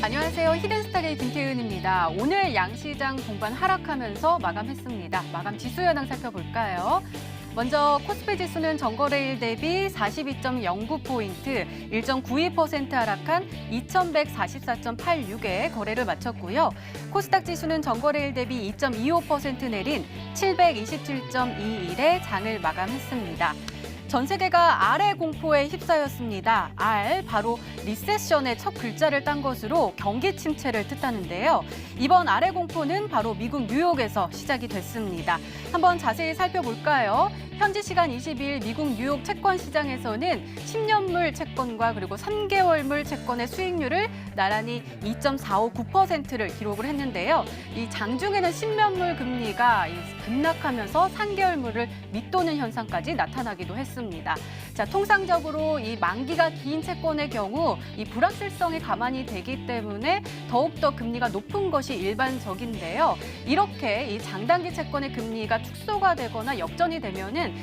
안녕하세요. 히든스타의 김태은입니다. 오늘 양시장 동반 하락하면서 마감했습니다. 마감 지수 현황 살펴볼까요? 먼저 코스피 지수는 전거래일 대비 42.09포인트, 1.92% 하락한 2144.86에 거래를 마쳤고요. 코스닥 지수는 전거래일 대비 2.25% 내린 727.21에 장을 마감했습니다. 전 세계가 R의 공포에 휩싸였습니다. R, 바로 리세션의 첫 글자를 딴 것으로 경기 침체를 뜻하는데요. 이번 R의 공포는 바로 미국 뉴욕에서 시작이 됐습니다. 한번 자세히 살펴볼까요? 현지 시간 22일 미국 뉴욕 채권 시장에서는 10년물 채권과 그리고 3개월물 채권의 수익률을 나란히 2.459%를 기록을 했는데요. 이 장중에는 10년물 금리가 급락하면서 3개월물을 밑도는 현상까지 나타나기도 했습니다. 자, 통상적으로 이 만기가 긴 채권의 경우 이 불확실성이 가만히 되기 때문에 더욱더 금리가 높은 것이 일반적인데요. 이렇게 이 장단기 채권의 금리가 축소가 되거나 역전이 되면은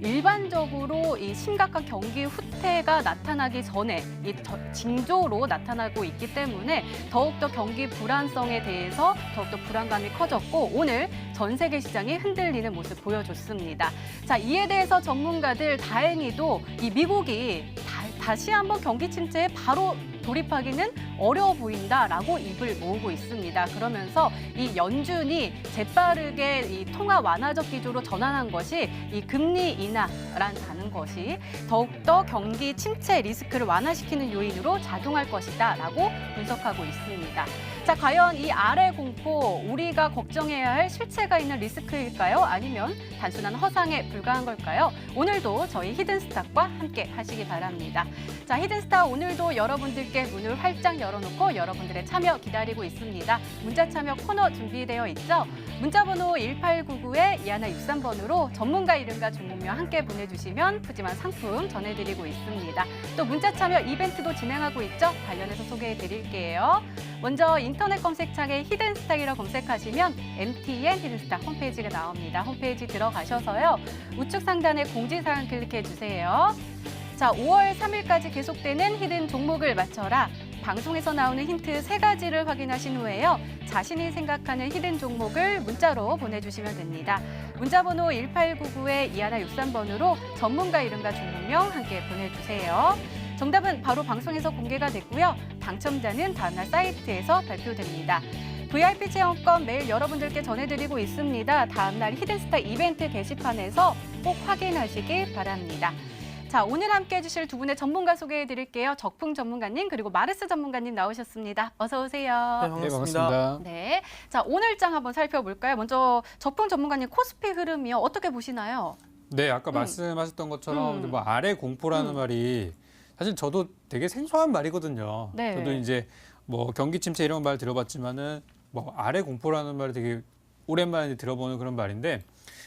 일반적으로 이 심각한 경기 후퇴가 나타나기 전에 이 징조로 나타나고 있기 때문에 더욱더 경기 불안성에 대해서 더욱더 불안감이 커졌고 오늘 전 세계 시장이 흔들리는 모습 보여줬습니다. 자, 이에 대해서 전문가들 다행히도 이 미국이 다시 한번 경기 침체에 바로 돌입하기는 어려워 보인다라고 입을 모으고 있습니다. 그러면서 이 연준이 재빠르게 이 통화 완화적 기조로 전환한 것이 이 금리 인하라는 것이 더욱더 경기 침체 리스크를 완화시키는 요인으로 작용할 것이다라고 분석하고 있습니다. 자, 과연 이 R의 공포, 우리가 걱정해야 할 실체가 있는 리스크일까요? 아니면 단순한 허상에 불과한 걸까요? 오늘도 저희 히든스탁과 함께 하시기 바랍니다. 자, 히든스탁 오늘도 여러분들께 문을 활짝 열어놓고 여러분들의 참여 기다리고 있습니다. 문자 참여 코너 준비되어 있죠? 문자번호 1899-2163번으로 전문가 이름과 종목명 함께 보내주시면 푸짐한 상품 전해드리고 있습니다. 또 문자 참여 이벤트도 진행하고 있죠? 관련해서 소개해드릴게요. 먼저 인터넷 검색창에 히든스탁이라고 검색하시면 MTN 히든스탁 홈페이지가 나옵니다. 홈페이지 들어가셔서요. 우측 상단에 공지사항 클릭해주세요. 자, 5월 3일까지 계속되는 히든 종목을 맞춰라. 방송에서 나오는 힌트 3가지를 확인하신 후에요. 자신이 생각하는 히든 종목을 문자로 보내주시면 됩니다. 문자번호 1899-2163번으로 전문가 이름과 종목명 함께 보내주세요. 정답은 바로 방송에서 공개가 됐고요. 당첨자는 다음날 사이트에서 발표됩니다. VIP 체험권 매일 여러분들께 전해드리고 있습니다. 다음날 히든스탁 이벤트 게시판에서 꼭 확인하시기 바랍니다. 자, 오늘 함께 해주실 두 분의 전문가 소개해드릴게요. 적풍 전문가님 그리고 마르스 전문가님 나오셨습니다. 어서 오세요. 네, 반갑습니다. 네, 자, 오늘장 한번 살펴볼까요? 먼저 적풍 전문가님 코스피 흐름이요. 어떻게 보시나요? 네, 아까 말씀하셨던 것처럼 뭐 아래 공포라는 말이 사실 저도 되게 생소한 말이거든요. 네. 저도 이제 뭐 경기 침체 이런 말 들어봤지만은 뭐 아래 공포라는 말이 되게 오랜만에 들어보는 그런 말인데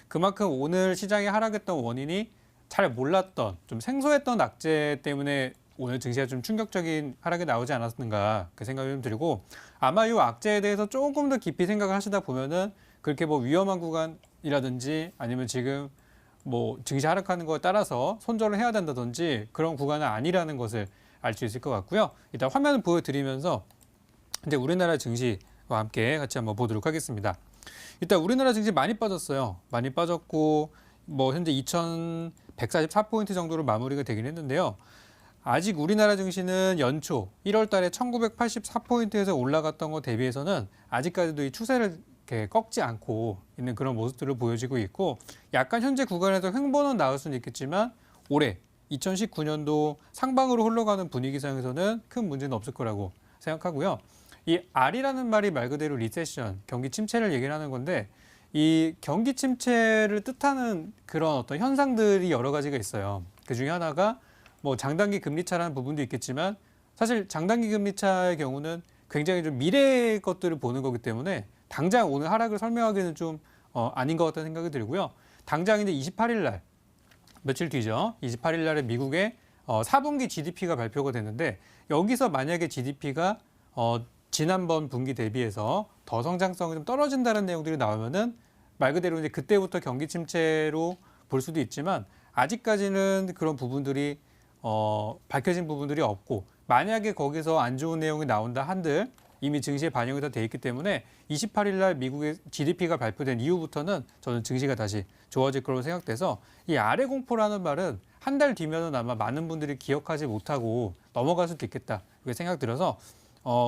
그만큼 오늘 시장이 하락했던 원인이 잘 몰랐던 좀 생소했던 악재 때문에 오늘 증시가 좀 충격적인 하락이 나오지 않았는가 그 생각이 좀 들고 아마 이 악재에 대해서 조금 더 깊이 생각을 하시다 보면은 그렇게 뭐 위험한 구간이라든지 아니면 지금 뭐 증시 하락하는 거에 따라서 손절을 해야 된다든지 그런 구간은 아니라는 것을 알 수 있을 것 같고요. 일단 화면을 보여드리면서 이제 우리나라 증시와 함께 같이 한번 보도록 하겠습니다. 일단 우리나라 증시 많이 빠졌어요. 많이 빠졌고 뭐 현재 2144포인트 정도로 마무리가 되긴 했는데요. 아직 우리나라 증시는 연초 1월 달에 1984포인트에서 올라갔던 것 대비해서는 아직까지도 이 추세를 이렇게 꺾지 않고 있는 그런 모습들을 보여지고 있고 약간 현재 구간에서 횡보는 나올 수는 있겠지만 올해 2019년도 상방으로 흘러가는 분위기상에서는 큰 문제는 없을 거라고 생각하고요. 이 R이라는 말이 말 그대로 리세션, 경기 침체를 얘기를 하는 건데 이 경기 침체를 뜻하는 그런 어떤 현상들이 여러 가지가 있어요. 그 중에 하나가 뭐 장단기 금리차라는 부분도 있겠지만 사실 장단기 금리차의 경우는 굉장히 좀 미래의 것들을 보는 거기 때문에 당장 오늘 하락을 설명하기는 좀 아닌 것 같다는 생각이 들고요. 당장 이제 28일 날 며칠 뒤죠. 28일 날에 미국의 4분기 GDP가 발표가 됐는데 여기서 만약에 GDP가 지난번 분기 대비해서 더 성장성이 좀 떨어진다는 내용들이 나오면은 말 그대로 이제 그때부터 경기 침체로 볼 수도 있지만 아직까지는 그런 부분들이 밝혀진 부분들이 없고 만약에 거기서 안 좋은 내용이 나온다 한들 이미 증시에 반영이 다 돼 있기 때문에 28일 날 미국의 GDP가 발표된 이후부터는 저는 증시가 다시 좋아질 거로 생각돼서 이 아래 공포라는 말은 한 달 뒤면은 아마 많은 분들이 기억하지 못하고 넘어갈 수도 있겠다 이렇게 생각 들어서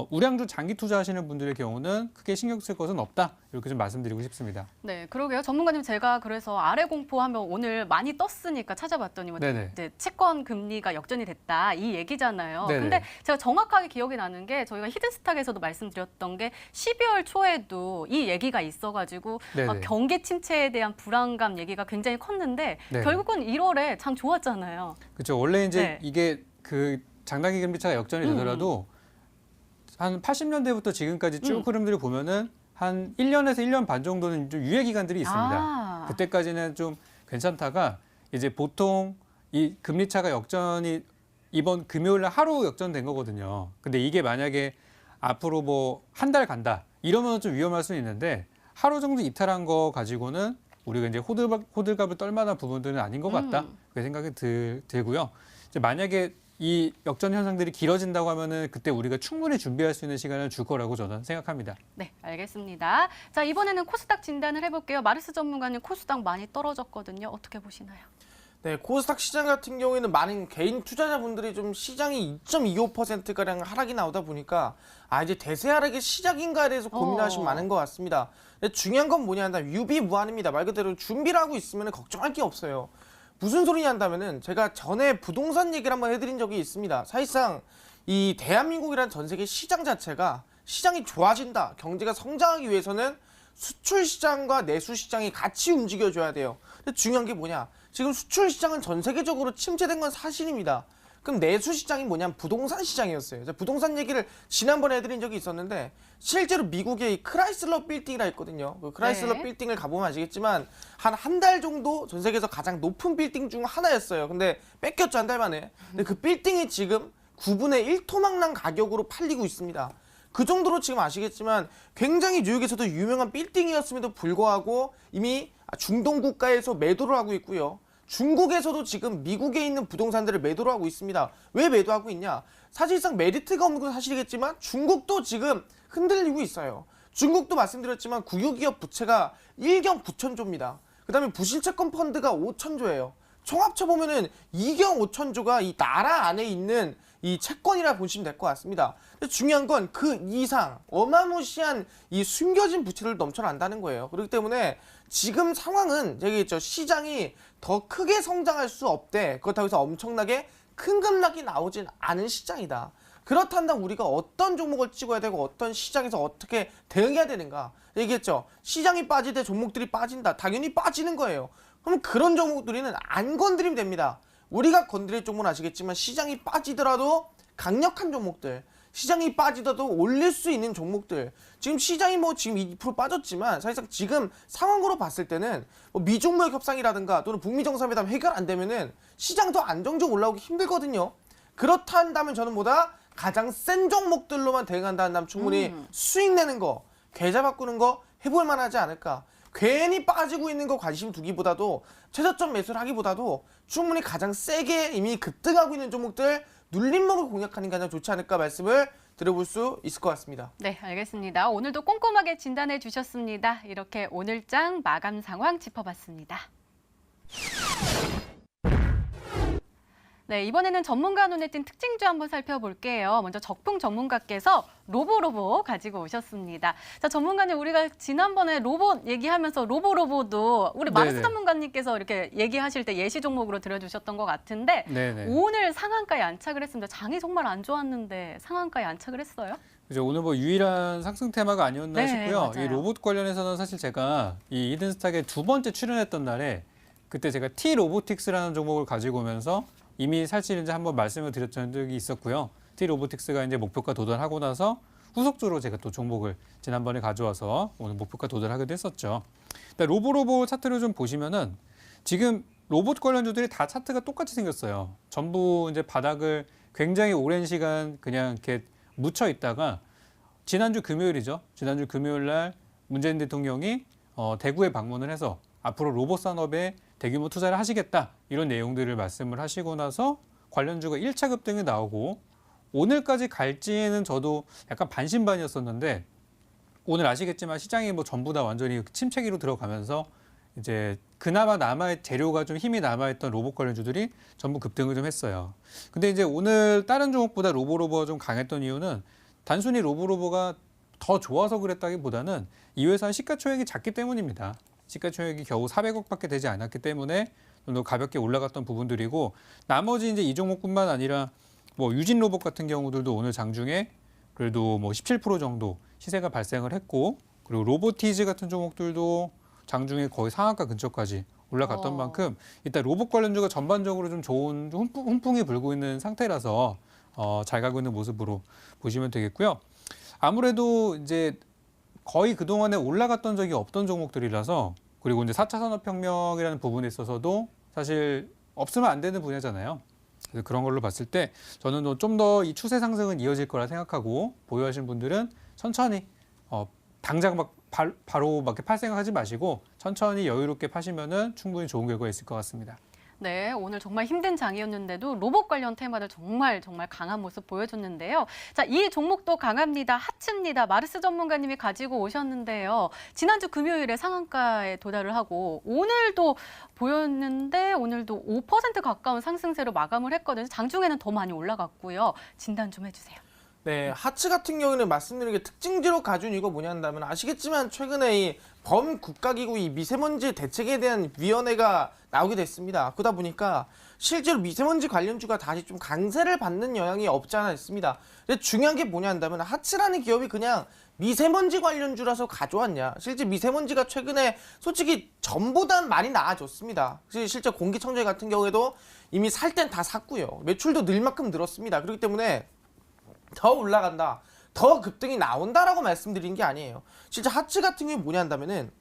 우량주 장기 투자하시는 분들의 경우는 크게 신경 쓸 것은 없다 이렇게 좀 말씀드리고 싶습니다. 네, 그러게요. 전문가님 제가 그래서 아래 공포하면 오늘 많이 떴으니까 찾아봤더니 뭐 네네. 이제 채권 금리가 역전이 됐다 이 얘기잖아요. 네네. 근데 제가 정확하게 기억이 나는 게 저희가 히든스탁에서도 말씀드렸던 게 12월 초에도 이 얘기가 있어가지고 네네. 경기 침체에 대한 불안감 얘기가 굉장히 컸는데 네네. 결국은 1월에 장 좋았잖아요. 그렇죠. 원래 이제 네. 이게 그 장단기 금리차가 역전이 되더라도 한 80년대부터 지금까지 쭉 흐름들을 보면은 한 1년에서 1년 반 정도는 좀 유예 기간들이 있습니다. 아. 그때까지는 좀 괜찮다가 이제 보통 이 금리차가 역전이 이번 금요일 날 하루 역전된 거거든요. 근데 이게 만약에 앞으로 뭐 한 달 간다 이러면 좀 위험할 수는 있는데 하루 정도 이탈한 거 가지고는 우리가 이제 호들갑을 떨 만한 부분들은 아닌 것 같다. 그 생각이 들고요. 이제 만약에 이 역전 현상들이 길어진다고 하면은 그때 우리가 충분히 준비할 수 있는 시간을 줄 거라고 저는 생각합니다. 네, 알겠습니다. 자, 이번에는 코스닥 진단을 해볼게요. 마르스 전문가님 코스닥 많이 떨어졌거든요. 어떻게 보시나요? 네, 코스닥 시장 같은 경우에는 많은 개인 투자자분들이 좀 시장이 2.25%가량 하락이 나오다 보니까 이제 대세 하락의 시작인가에 대해서 고민하시면 많은 것 같습니다. 근데 중요한 건 뭐냐 한다면 유비무환입니다. 말 그대로 준비를 하고 있으면 걱정할 게 없어요. 무슨 소리냐 한다면은 제가 전에 부동산 얘기를 한번 해드린 적이 있습니다. 사실상 이 대한민국이라는 전 세계 시장 자체가 시장이 좋아진다, 경제가 성장하기 위해서는 수출 시장과 내수 시장이 같이 움직여줘야 돼요. 근데 중요한 게 뭐냐? 지금 수출 시장은 전 세계적으로 침체된 건 사실입니다. 그럼 내수 시장이 뭐냐면 부동산 시장이었어요. 제가 부동산 얘기를 지난번에 해드린 적이 있었는데 실제로 미국의 이 크라이슬러 빌딩이라 있거든요. 그 크라이슬러 네. 빌딩을 빌딩을 가보면 아시겠지만 한 달 정도 전 세계에서 가장 높은 빌딩 중 하나였어요. 근데 뺏겼죠, 한 달 만에. 근데 그 빌딩이 지금 9분의 1 토막난 가격으로 팔리고 있습니다. 그 정도로 지금 아시겠지만 굉장히 뉴욕에서도 유명한 빌딩이었음에도 불구하고 이미 중동 국가에서 매도를 하고 있고요. 중국에서도 지금 미국에 있는 부동산들을 매도를 하고 있습니다. 왜 매도하고 있냐? 사실상 메리트가 없는 건 사실이겠지만 중국도 지금 흔들리고 있어요. 중국도 말씀드렸지만 국유기업 부채가 1경 9천조입니다. 그 다음에 부실채권 펀드가 5천조예요. 총 합쳐보면은 2경 5천조가 이 나라 안에 있는 이 채권이라 보시면 될 것 같습니다. 근데 중요한 건 그 이상 어마무시한 이 숨겨진 부채를 넘쳐난다는 거예요. 그렇기 때문에 지금 상황은 얘기했죠. 시장이 더 크게 성장할 수 없대. 그렇다고 해서 엄청나게 큰 급락이 나오진 않은 시장이다. 그렇다면 우리가 어떤 종목을 찍어야 되고 어떤 시장에서 어떻게 대응해야 되는가 얘기했죠. 시장이 빠질 때 종목들이 빠진다. 당연히 빠지는 거예요. 그럼 그런 종목들은 안 건드리면 됩니다. 우리가 건드릴 종목은 아시겠지만 시장이 빠지더라도 강력한 종목들, 시장이 빠지더라도 올릴 수 있는 종목들. 지금 시장이 지금 2% 빠졌지만 사실상 지금 상황으로 봤을 때는 미중 무역 협상이라든가 또는 북미 정상회담 해결 안 되면은 시장 더 안정적으로 올라오기 힘들거든요. 그렇다 한다면 저는 가장 센 종목들로만 대응한다 한다면 충분히 수익 내는 거, 계좌 바꾸는 거 해볼 만하지 않을까. 괜히 빠지고 있는 거 관심 두기보다도 최저점 매수를 하기보다도 충분히 가장 세게 이미 급등하고 있는 종목들 눌림목을 공략하는 게 가장 좋지 않을까 말씀을 드려볼 수 있을 것 같습니다. 네, 알겠습니다. 오늘도 꼼꼼하게 진단해 주셨습니다. 이렇게 오늘장 마감 상황 짚어봤습니다. 네, 이번에는 전문가 눈에 띈 특징주 한번 살펴볼게요. 먼저 적풍 전문가께서 로보로보 가지고 오셨습니다. 자, 전문가님, 우리가 지난번에 로봇 얘기하면서 로보로보도 우리 마르스 네네. 전문가님께서 이렇게 얘기하실 때 예시 종목으로 들어주셨던 것 같은데 네네. 오늘 상한가에 안착을 했습니다. 장이 정말 안 좋았는데 상한가에 안착을 했어요? 그죠. 오늘 유일한 상승 테마가 아니었나 네, 싶고요. 맞아요. 이 로봇 관련해서는 사실 제가 이 히든스탁에 2번째 출연했던 날에 그때 제가 T 로보틱스라는 종목을 가지고 오면서 이미 사실 이제 한번 말씀을 드렸던 적이 있었고요. T 로보틱스가 이제 목표가 도달하고 나서 후속적으로 제가 또 종목을 지난번에 가져와서 오늘 목표가 도달하기도 했었죠. 로보로보 차트를 좀 보시면은 지금 로봇 관련주들이 다 차트가 똑같이 생겼어요. 전부 이제 바닥을 굉장히 오랜 시간 그냥 이렇게 묻혀 있다가 지난주 금요일이죠. 지난주 금요일 날 문재인 대통령이 대구에 방문을 해서 앞으로 로봇 산업에 대규모 투자를 하시겠다 이런 내용들을 말씀을 하시고 나서 관련주가 1차 급등이 나오고 오늘까지 갈지는 저도 약간 반신반의였었는데 오늘 아시겠지만 시장이 뭐 전부 다 완전히 침체기로 들어가면서 이제 그나마 재료가 좀 힘이 남아있던 로봇 관련주들이 전부 급등을 좀 했어요. 근데 이제 오늘 다른 종목보다 로보로보가 좀 강했던 이유는 단순히 로보로보가 더 좋아서 그랬다기보다는 이 회사는 시가총액이 작기 때문입니다. 시가총액이 겨우 400억밖에 되지 않았기 때문에 좀 더 가볍게 올라갔던 부분들이고 나머지 이제 이 종목뿐만 아니라 뭐 유진 로봇 같은 경우들도 오늘 장중에 그래도 뭐 17% 정도 시세가 발생을 했고 그리고 로보티즈 같은 종목들도 장중에 거의 상한가 근처까지 올라갔던 만큼 일단 로봇 관련주가 전반적으로 좀 좋은 훈풍이 불고 있는 상태라서 잘 가고 있는 모습으로 보시면 되겠고요. 아무래도 이제 거의 그동안에 올라갔던 적이 없던 종목들이라서 그리고 이제 4차 산업혁명이라는 부분에 있어서도 사실 없으면 안 되는 분야잖아요. 그래서 그런 걸로 봤을 때 저는 좀 더 이 추세 상승은 이어질 거라 생각하고 보유하신 분들은 천천히 당장 바로 막 팔 생각하지 마시고 천천히 여유롭게 파시면은 충분히 좋은 결과가 있을 것 같습니다. 네, 오늘 정말 힘든 장이었는데도 로봇 관련 테마들 정말 강한 모습 보여줬는데요. 자, 이 종목도 강합니다. 하츠입니다. 마르스 전문가님이 가지고 오셨는데요. 지난주 금요일에 상한가에 도달을 하고 오늘도 보였는데 오늘도 5% 가까운 상승세로 마감을 했거든요. 장중에는 더 많이 올라갔고요. 진단 좀 해주세요. 네, 하츠 같은 경우는 말씀드린 게 특징지로 가준 이거 뭐냐 한다면 아시겠지만 최근에 이 범국가기구 이 미세먼지 대책에 대한 위원회가 나오게 됐습니다. 그러다 보니까 실제로 미세먼지 관련주가 다시 좀 강세를 받는 영향이 없지 않아 있습니다. 근데 중요한 게 뭐냐 한다면 하츠라는 기업이 그냥 미세먼지 관련주라서 가져왔냐. 실제 미세먼지가 최근에 솔직히 전보단 많이 나아졌습니다. 실제 공기청정기 같은 경우에도 이미 살 땐 다 샀고요. 매출도 늘 만큼 늘었습니다. 그렇기 때문에 더 올라간다, 더 급등이 나온다라고 말씀드린 게 아니에요. 진짜 하츠 같은 경우에 뭐냐 한다면은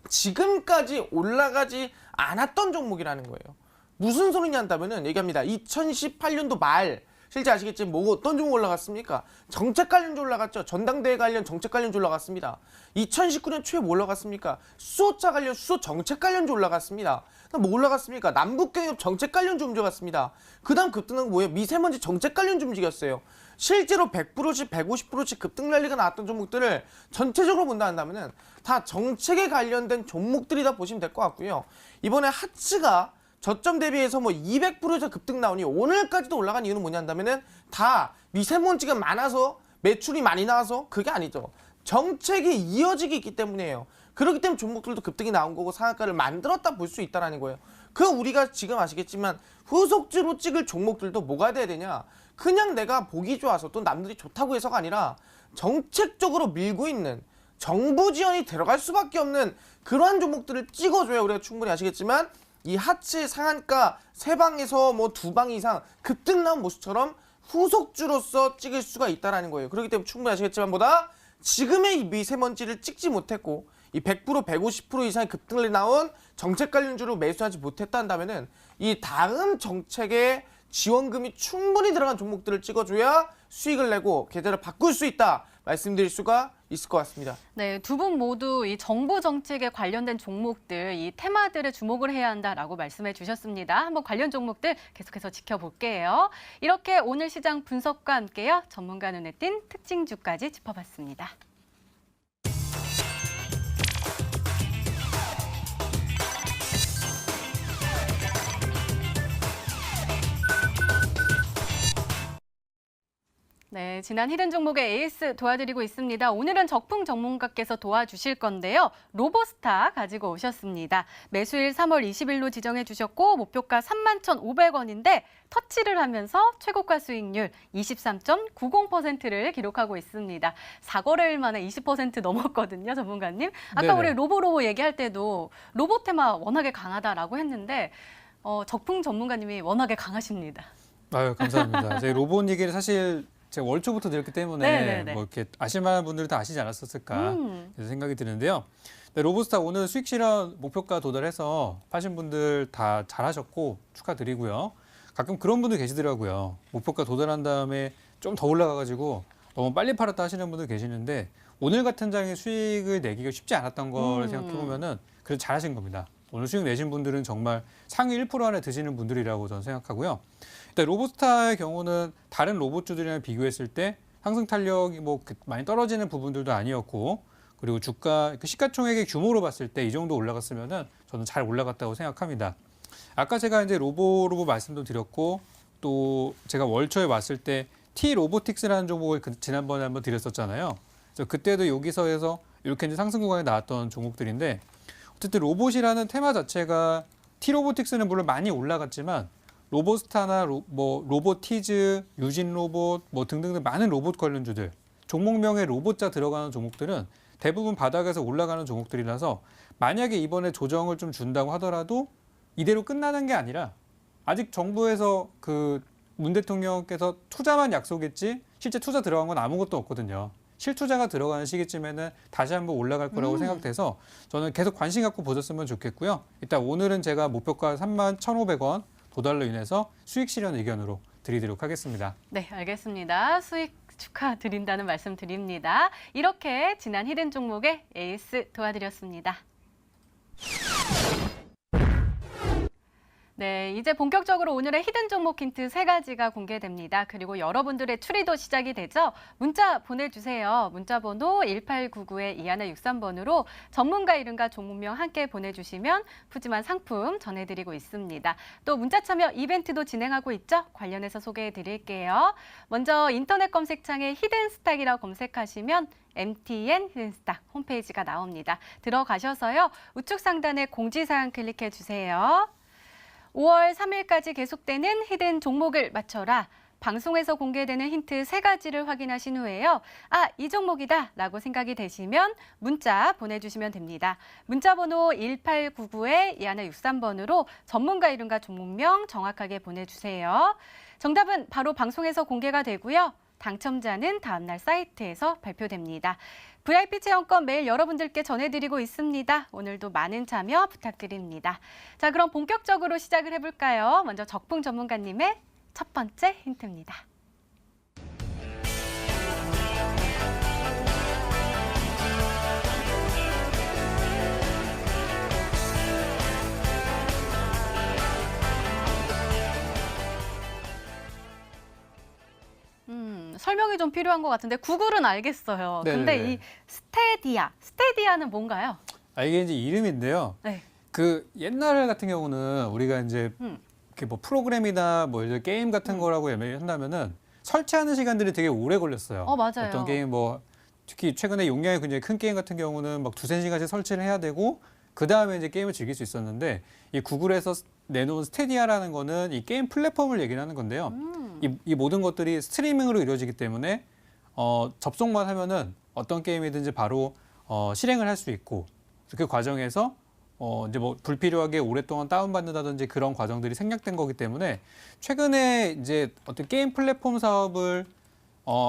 지금까지 올라가지 않았던 종목이라는 거예요. 무슨 소리냐 한다면은 얘기합니다. 2018년도 말 실제 아시겠지만 뭐 어떤 종목 올라갔습니까? 정책 관련주 올라갔죠. 전당대회 관련 정책 관련주 올라갔습니다. 2019년 초에 뭐 올라갔습니까? 수소차 관련 수소 정책 관련주 올라갔습니다. 뭐 올라갔습니까? 남북경협 정책 관련주 움직였습니다. 그 다음 급등은 뭐예요? 미세먼지 정책 관련주 움직였어요. 실제로 100%씩 150%씩 급등 랠리가 나왔던 종목들을 전체적으로 본다 한다면은 다 정책에 관련된 종목들이다 보시면 될 것 같고요. 이번에 하츠가 저점 대비해서 뭐 200% 급등 나오니 오늘까지도 올라간 이유는 뭐냐 한다면은 다 미세먼지가 많아서 매출이 많이 나와서 그게 아니죠. 정책이 이어지기 있기 때문이에요. 그렇기 때문에 종목들도 급등이 나온 거고 상한가를 만들었다 볼 수 있다는 거예요. 그 우리가 지금 아시겠지만 후속주로 찍을 종목들도 뭐가 돼야 되냐. 그냥 내가 보기 좋아서 또 남들이 좋다고 해서가 아니라 정책적으로 밀고 있는 정부 지원이 들어갈 수밖에 없는 그러한 종목들을 찍어줘야 우리가 충분히 아시겠지만 이 하츠 상한가 3방에서 뭐 2방 이상 급등 나온 모습처럼 후속주로서 찍을 수가 있다는 거예요. 그렇기 때문에 충분히 아시겠지만 보다 지금의 이 미세먼지를 찍지 못했고 이 100%, 150% 이상의 급등을 나온 정책 관련주로 매수하지 못했다 한다면은 이 다음 정책의 지원금이 충분히 들어간 종목들을 찍어줘야 수익을 내고 계좌를 바꿀 수 있다 말씀드릴 수가 있을 것 같습니다. 네, 두 분 모두 이 정부 정책에 관련된 종목들, 이 테마들에 주목을 해야 한다라고 말씀해 주셨습니다. 한번 관련 종목들 계속해서 지켜볼게요. 이렇게 오늘 시장 분석과 함께요. 전문가 눈에 띈 특징주까지 짚어봤습니다. 네, 지난 히든 종목의 에이스 도와드리고 있습니다. 오늘은 적풍 전문가께서 도와주실 건데요. 로보스타 가지고 오셨습니다. 매수일 3월 20일로 지정해 주셨고 목표가 31,500원인데 터치를 하면서 최고가 수익률 23.90%를 기록하고 있습니다. 4거래일 만에 20% 넘었거든요, 전문가님. 아까 네네. 우리 로보로보 얘기할 때도 로봇 테마 워낙에 강하다라고 했는데 적풍 전문가님이 워낙에 강하십니다. 아유, 감사합니다. 저희 로봇 얘기를 사실 제가 월초부터 드렸기 때문에 네네네. 뭐 이렇게 아실만한 분들은 다 아시지 않았었을까 그래서 생각이 드는데요. 네, 로보스타 오늘 수익 실현 목표가 도달해서 파신 분들 다 잘하셨고 축하드리고요. 가끔 그런 분들 계시더라고요. 목표가 도달한 다음에 좀 더 올라가가지고 너무 빨리 팔았다 하시는 분들 계시는데 오늘 같은 장에 수익을 내기가 쉽지 않았던 걸 생각해보면은 그래도 잘하신 겁니다. 오늘 수익 내신 분들은 정말 상위 1% 안에 드시는 분들이라고 저는 생각하고요. 근데 로보스타의 경우는 다른 로봇주들이랑 비교했을 때 상승 탄력이 많이 떨어지는 부분들도 아니었고, 그리고 주가 시가총액의 규모로 봤을 때 이 정도 올라갔으면은 저는 잘 올라갔다고 생각합니다. 아까 제가 이제 로보 말씀도 드렸고, 또 제가 월초에 왔을 때 T 로보틱스라는 종목을 지난번에 한번 드렸었잖아요. 그래서 그때도 여기서 이렇게 이제 상승 구간에 나왔던 종목들인데, 어쨌든 로봇이라는 테마 자체가 T 로보틱스는 물론 많이 올라갔지만 로보스타나 로보티즈, 유진 로봇 등등등 많은 로봇 관련주들, 종목명에 로봇자 들어가는 종목들은 대부분 바닥에서 올라가는 종목들이라서 만약에 이번에 조정을 좀 준다고 하더라도 이대로 끝나는 게 아니라 아직 정부에서 문 대통령께서 투자만 약속했지 실제 투자 들어간 건 아무것도 없거든요. 실투자가 들어가는 시기쯤에는 다시 한번 올라갈 거라고 생각돼서 저는 계속 관심 갖고 보셨으면 좋겠고요. 일단 오늘은 제가 목표가 31,500원 도달로 인해서 수익 실현 의견으로 드리도록 하겠습니다. 네, 알겠습니다. 수익 축하드린다는 말씀 드립니다. 이렇게 지난 히든 종목의 에이스 도와드렸습니다. 네, 이제 본격적으로 오늘의 히든 종목 힌트 3가지가 공개됩니다. 그리고 여러분들의 추리도 시작이 되죠. 문자 보내주세요. 문자 번호 1899-2163번으로 전문가 이름과 종목명 함께 보내주시면 푸짐한 상품 전해드리고 있습니다. 또 문자 참여 이벤트도 진행하고 있죠. 관련해서 소개해드릴게요. 먼저 인터넷 검색창에 히든스탁이라고 검색하시면 MTN 히든스탁 홈페이지가 나옵니다. 들어가셔서요. 우측 상단에 공지사항 클릭해주세요. 5월 3일까지 계속되는 히든 종목을 맞춰라. 방송에서 공개되는 힌트 3가지를 확인하신 후에요. 이 종목이다 라고 생각이 되시면 문자 보내주시면 됩니다. 문자 번호 1899-2163번으로 전문가 이름과 종목명 정확하게 보내주세요. 정답은 바로 방송에서 공개가 되고요. 당첨자는 다음날 사이트에서 발표됩니다. VIP 체험권 매일 여러분들께 전해드리고 있습니다. 오늘도 많은 참여 부탁드립니다. 자, 그럼 본격적으로 시작을 해볼까요? 먼저 적풍 전문가님의 첫 번째 힌트입니다. 설명이 좀 필요한 것 같은데 구글은 알겠어요. 네네네. 근데 이 스테디아는 뭔가요? 이게 이제 이름인데요. 네. 옛날 같은 경우는 우리가 이제 이렇게 프로그램이나 이제 게임 같은 거라고 한다면은 설치하는 시간들이 되게 오래 걸렸어요. 맞아요. 어떤 게임 특히 최근에 용량이 굉장히 큰 게임 같은 경우는 2-3시간씩 설치를 해야 되고 그 다음에 이제 게임을 즐길 수 있었는데 이 구글에서 내놓은 스테디아라는 거는 이 게임 플랫폼을 얘기를 하는 건데요. 이 모든 것들이 스트리밍으로 이루어지기 때문에 접속만 하면은 어떤 게임이든지 바로 실행을 할 수 있고 그 과정에서 이제 불필요하게 오랫동안 다운받는다든지 그런 과정들이 생략된 거기 때문에 최근에 이제 어떤 게임 플랫폼 사업을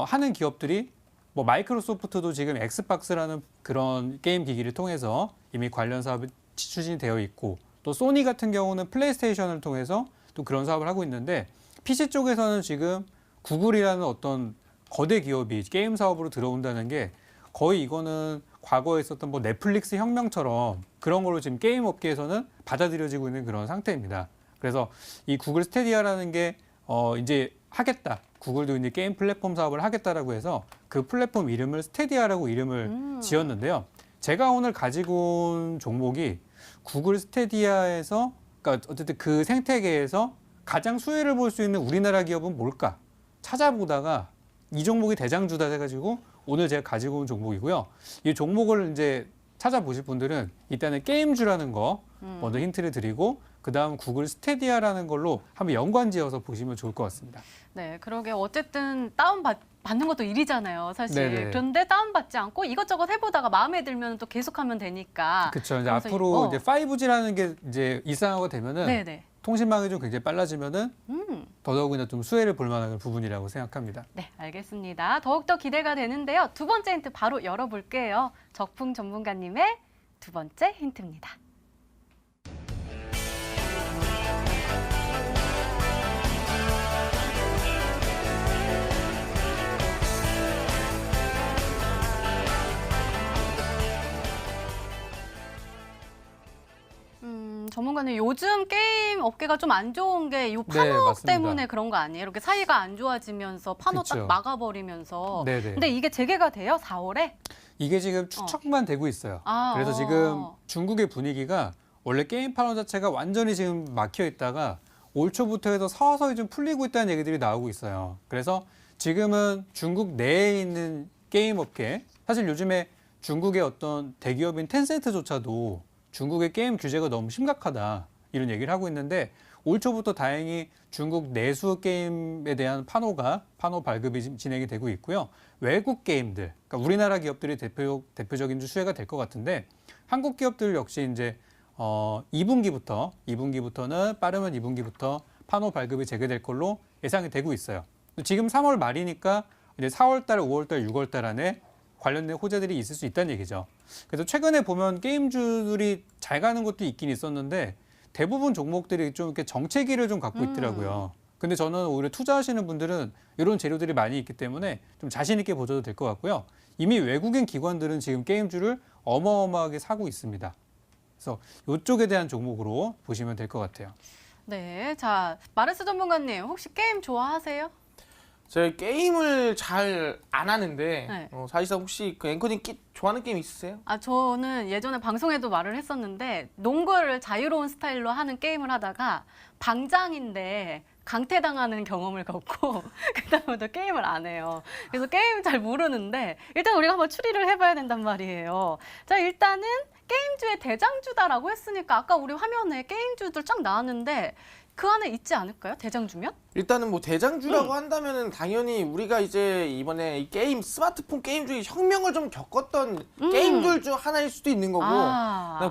하는 기업들이 마이크로소프트도 지금 엑스박스라는 그런 게임 기기를 통해서 이미 관련 사업이 추진이 되어 있고 또 소니 같은 경우는 플레이스테이션을 통해서 또 그런 사업을 하고 있는데 PC 쪽에서는 지금 구글이라는 어떤 거대 기업이 게임 사업으로 들어온다는 게 거의 이거는 과거에 있었던 넷플릭스 혁명처럼 그런 걸로 지금 게임 업계에서는 받아들여지고 있는 그런 상태입니다. 그래서 이 구글 스테디아라는 게 이제 하겠다. 구글도 이제 게임 플랫폼 사업을 하겠다라고 해서 그 플랫폼 이름을 스테디아라고 이름을 지었는데요. 제가 오늘 가지고 온 종목이 구글 스테디아에서 그러니까 어쨌든 그 생태계에서 가장 수혜를 볼 수 있는 우리나라 기업은 뭘까 찾아보다가 이 종목이 대장주다 해가지고 오늘 제가 가지고 온 종목이고요. 이 종목을 이제 찾아보실 분들은 일단은 게임주라는 거 먼저 힌트를 드리고 그 다음 구글 스테디아라는 걸로 한번 연관지어서 보시면 좋을 것 같습니다. 네, 그러게 어쨌든 받는 것도 일이잖아요, 사실. 네네. 그런데 다운받지 않고 이것저것 해보다가 마음에 들면 또 계속하면 되니까. 그렇죠. 이제 앞으로 이제 5G라는 게 이제 일상화가 되면은 네네. 통신망이 좀 굉장히 빨라지면은 더더욱이나 좀 수혜를 볼 만한 부분이라고 생각합니다. 네, 알겠습니다. 더욱더 기대가 되는데요. 두 번째 힌트 바로 열어볼게요. 적풍 전문가님의 두 번째 힌트입니다. 전문가님, 요즘 게임 업계가 좀 안 좋은 게 이 판호 맞습니다. 때문에 그런 거 아니에요? 이렇게 사이가 안 좋아지면서 판호 딱 그쵸. 막아버리면서. 네네. 근데 이게 재개가 돼요? 4월에? 이게 지금 추측만 되고 있어요. 아, 그래서 지금 중국의 분위기가 원래 게임 판호 자체가 완전히 지금 막혀 있다가 올 초부터 해서 서서히 좀 풀리고 있다는 얘기들이 나오고 있어요. 그래서 지금은 중국 내에 있는 게임 업계, 사실 요즘에 중국의 어떤 대기업인 텐센트조차도 중국의 게임 규제가 너무 심각하다 이런 얘기를 하고 있는데 올 초부터 다행히 중국 내수 게임에 대한 판호 발급이 진행이 되고 있고요. 외국 게임들, 그러니까 우리나라 기업들이 대표적인 수혜가 될 것 같은데 한국 기업들 역시 이제 2분기부터는 빠르면 2분기부터 판호 발급이 재개될 걸로 예상이 되고 있어요. 지금 3월 말이니까 이제 4월 달, 5월 달, 6월 달 안에 관련된 호재들이 있을 수 있다는 얘기죠. 그래서 최근에 보면 게임주들이 잘 가는 것도 있긴 있었는데 대부분 종목들이 좀 이렇게 정체기를 좀 갖고 있더라고요. 근데 저는 오히려 투자하시는 분들은 이런 재료들이 많이 있기 때문에 좀 자신 있게 보셔도 될 것 같고요. 이미 외국인 기관들은 지금 게임주를 어마어마하게 사고 있습니다. 그래서 이쪽에 대한 종목으로 보시면 될 것 같아요. 네, 자 마르스 전문가님, 혹시 게임 좋아하세요? 제가 게임을 잘 안 하는데 네. 사실상 혹시 그 앵커님 좋아하는 게임 있으세요? 아, 저는 예전에 방송에도 말을 했었는데 농구를 자유로운 스타일로 하는 게임을 하다가 방장인데 강퇴당하는 경험을 겪고 그다음부터 게임을 안 해요. 그래서 게임 잘 모르는데 일단 우리가 한번 추리를 해봐야 된단 말이에요. 자, 일단은 게임주의 대장주다라고 했으니까 아까 우리 화면에 게임주들 쫙 나왔는데 그 안에 있지 않을까요? 대장주면? 일단은 뭐 대장주라고 한다면은 당연히 우리가 이제 이번에 이 게임 스마트폰 게임 중에 혁명을 좀 겪었던 게임들 중 하나일 수도 있는 거고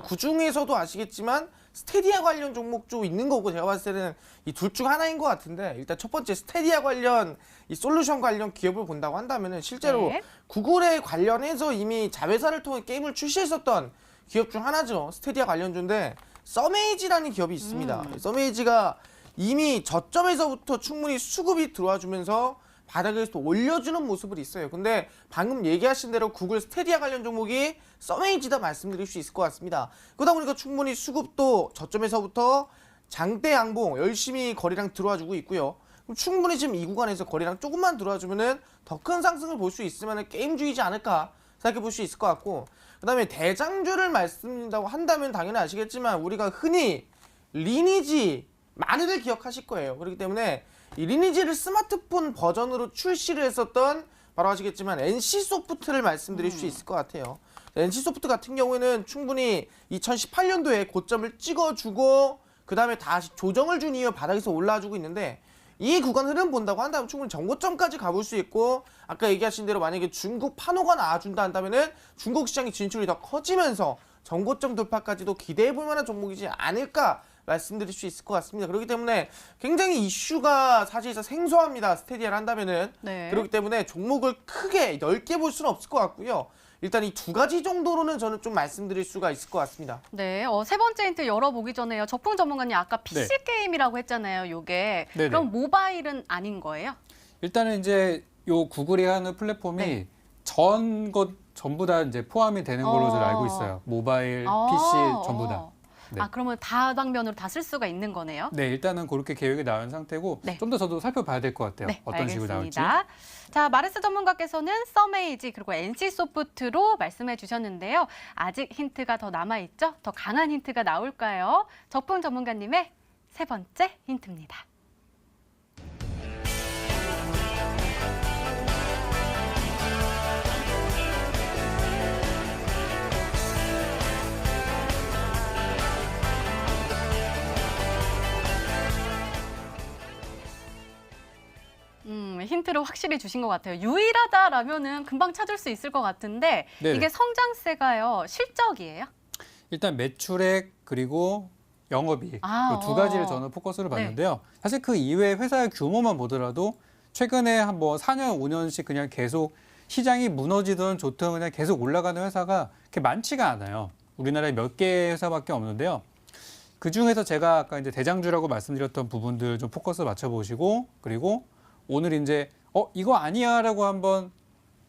그 중에서도 아시겠지만 스테디아 관련 종목도 있는 거고 제가 봤을 때는 이 둘 중 하나인 것 같은데 일단 첫 번째 스테디아 관련 이 솔루션 관련 기업을 본다고 한다면은 실제로 네. 구글에 관련해서 이미 자회사를 통해 게임을 출시했었던 기업 중 하나죠. 스테디아 관련주인데 서메이지라는 기업이 있습니다. 서메이지가 이미 저점에서부터 충분히 수급이 들어와 주면서 바닥에서 또 올려주는 모습을 있어요. 근데 방금 얘기하신 대로 구글 스테디아 관련 종목이 서메이지다 말씀드릴 수 있을 것 같습니다. 그러다 보니까 충분히 수급도 저점에서부터 장대 양봉 열심히 거래량 들어와 주고 있고요. 그럼 충분히 지금 이 구간에서 거래량 조금만 들어와 주면은 더 큰 상승을 볼 수 있으면 게임주이지 않을까 생각해 볼 수 있을 것 같고, 그 다음에 대장주를 말씀드린다고 한다면 당연히 아시겠지만 우리가 흔히 리니지 많이들 기억하실 거예요. 그렇기 때문에 이 리니지를 스마트폰 버전으로 출시를 했었던 바로 아시겠지만 NC소프트를 말씀드릴 수 있을 것 같아요. NC소프트 같은 경우에는 충분히 2018년도에 고점을 찍어주고 그 다음에 다시 조정을 준 이후 바닥에서 올라와주고 있는데 이 구간 흐름 본다고 한다면 충분히 전고점까지 가볼 수 있고 아까 얘기하신 대로 만약에 중국 판호가 나와준다 한다면은 중국 시장의 진출이 더 커지면서 전고점 돌파까지도 기대해볼 만한 종목이지 않을까 말씀드릴 수 있을 것 같습니다. 그렇기 때문에 굉장히 이슈가 사실상 생소합니다. 스테디아를 한다면은. 네. 그렇기 때문에 종목을 크게 넓게 볼 수는 없을 것 같고요. 일단 이 두 가지 정도로는 저는 좀 말씀드릴 수가 있을 것 같습니다. 네, 세 번째 힌트 열어보기 전에요. 적풍 전문가님 아까 PC 게임이라고 했잖아요. 요게. 네네. 그럼 모바일은 아닌 거예요? 일단은 이제 요 구글이 하는 플랫폼이 네. 전부 다 이제 포함이 되는 걸로 저는 알고 있어요. 모바일, PC 전부 다. 네. 아, 그러면 다방면으로 다 쓸 수가 있는 거네요? 네, 일단은 그렇게 계획이 나온 상태고 네. 좀 더 저도 살펴봐야 될 것 같아요. 네, 어떤 식으로 나올지. 알겠습니다. 자, 마르스 전문가께서는 서메이지 그리고 NC소프트로 말씀해 주셨는데요. 아직 힌트가 더 남아있죠? 더 강한 힌트가 나올까요? 적풍 전문가님의 세 번째 힌트입니다. 힌트를 확실히 주신 것 같아요. 유일하다라면은 금방 찾을 수 있을 것 같은데 네네. 이게 성장세가요, 실적이에요? 일단 매출액 그리고 영업이익 아, 두 가지를 저는 포커스를 봤는데요. 사실 그 이외에 회사의 규모만 보더라도 최근에 한 뭐 4년, 5년씩 그냥 계속 시장이 무너지든 좋든 그냥 계속 올라가는 회사가 그렇게 많지가 않아요. 우리나라에 몇 개 회사밖에 없는데요. 그 중에서 제가 아까 이제 대장주라고 말씀드렸던 부분들 좀 포커스 맞춰보시고 그리고 오늘 이제 이거 아니야라고 한번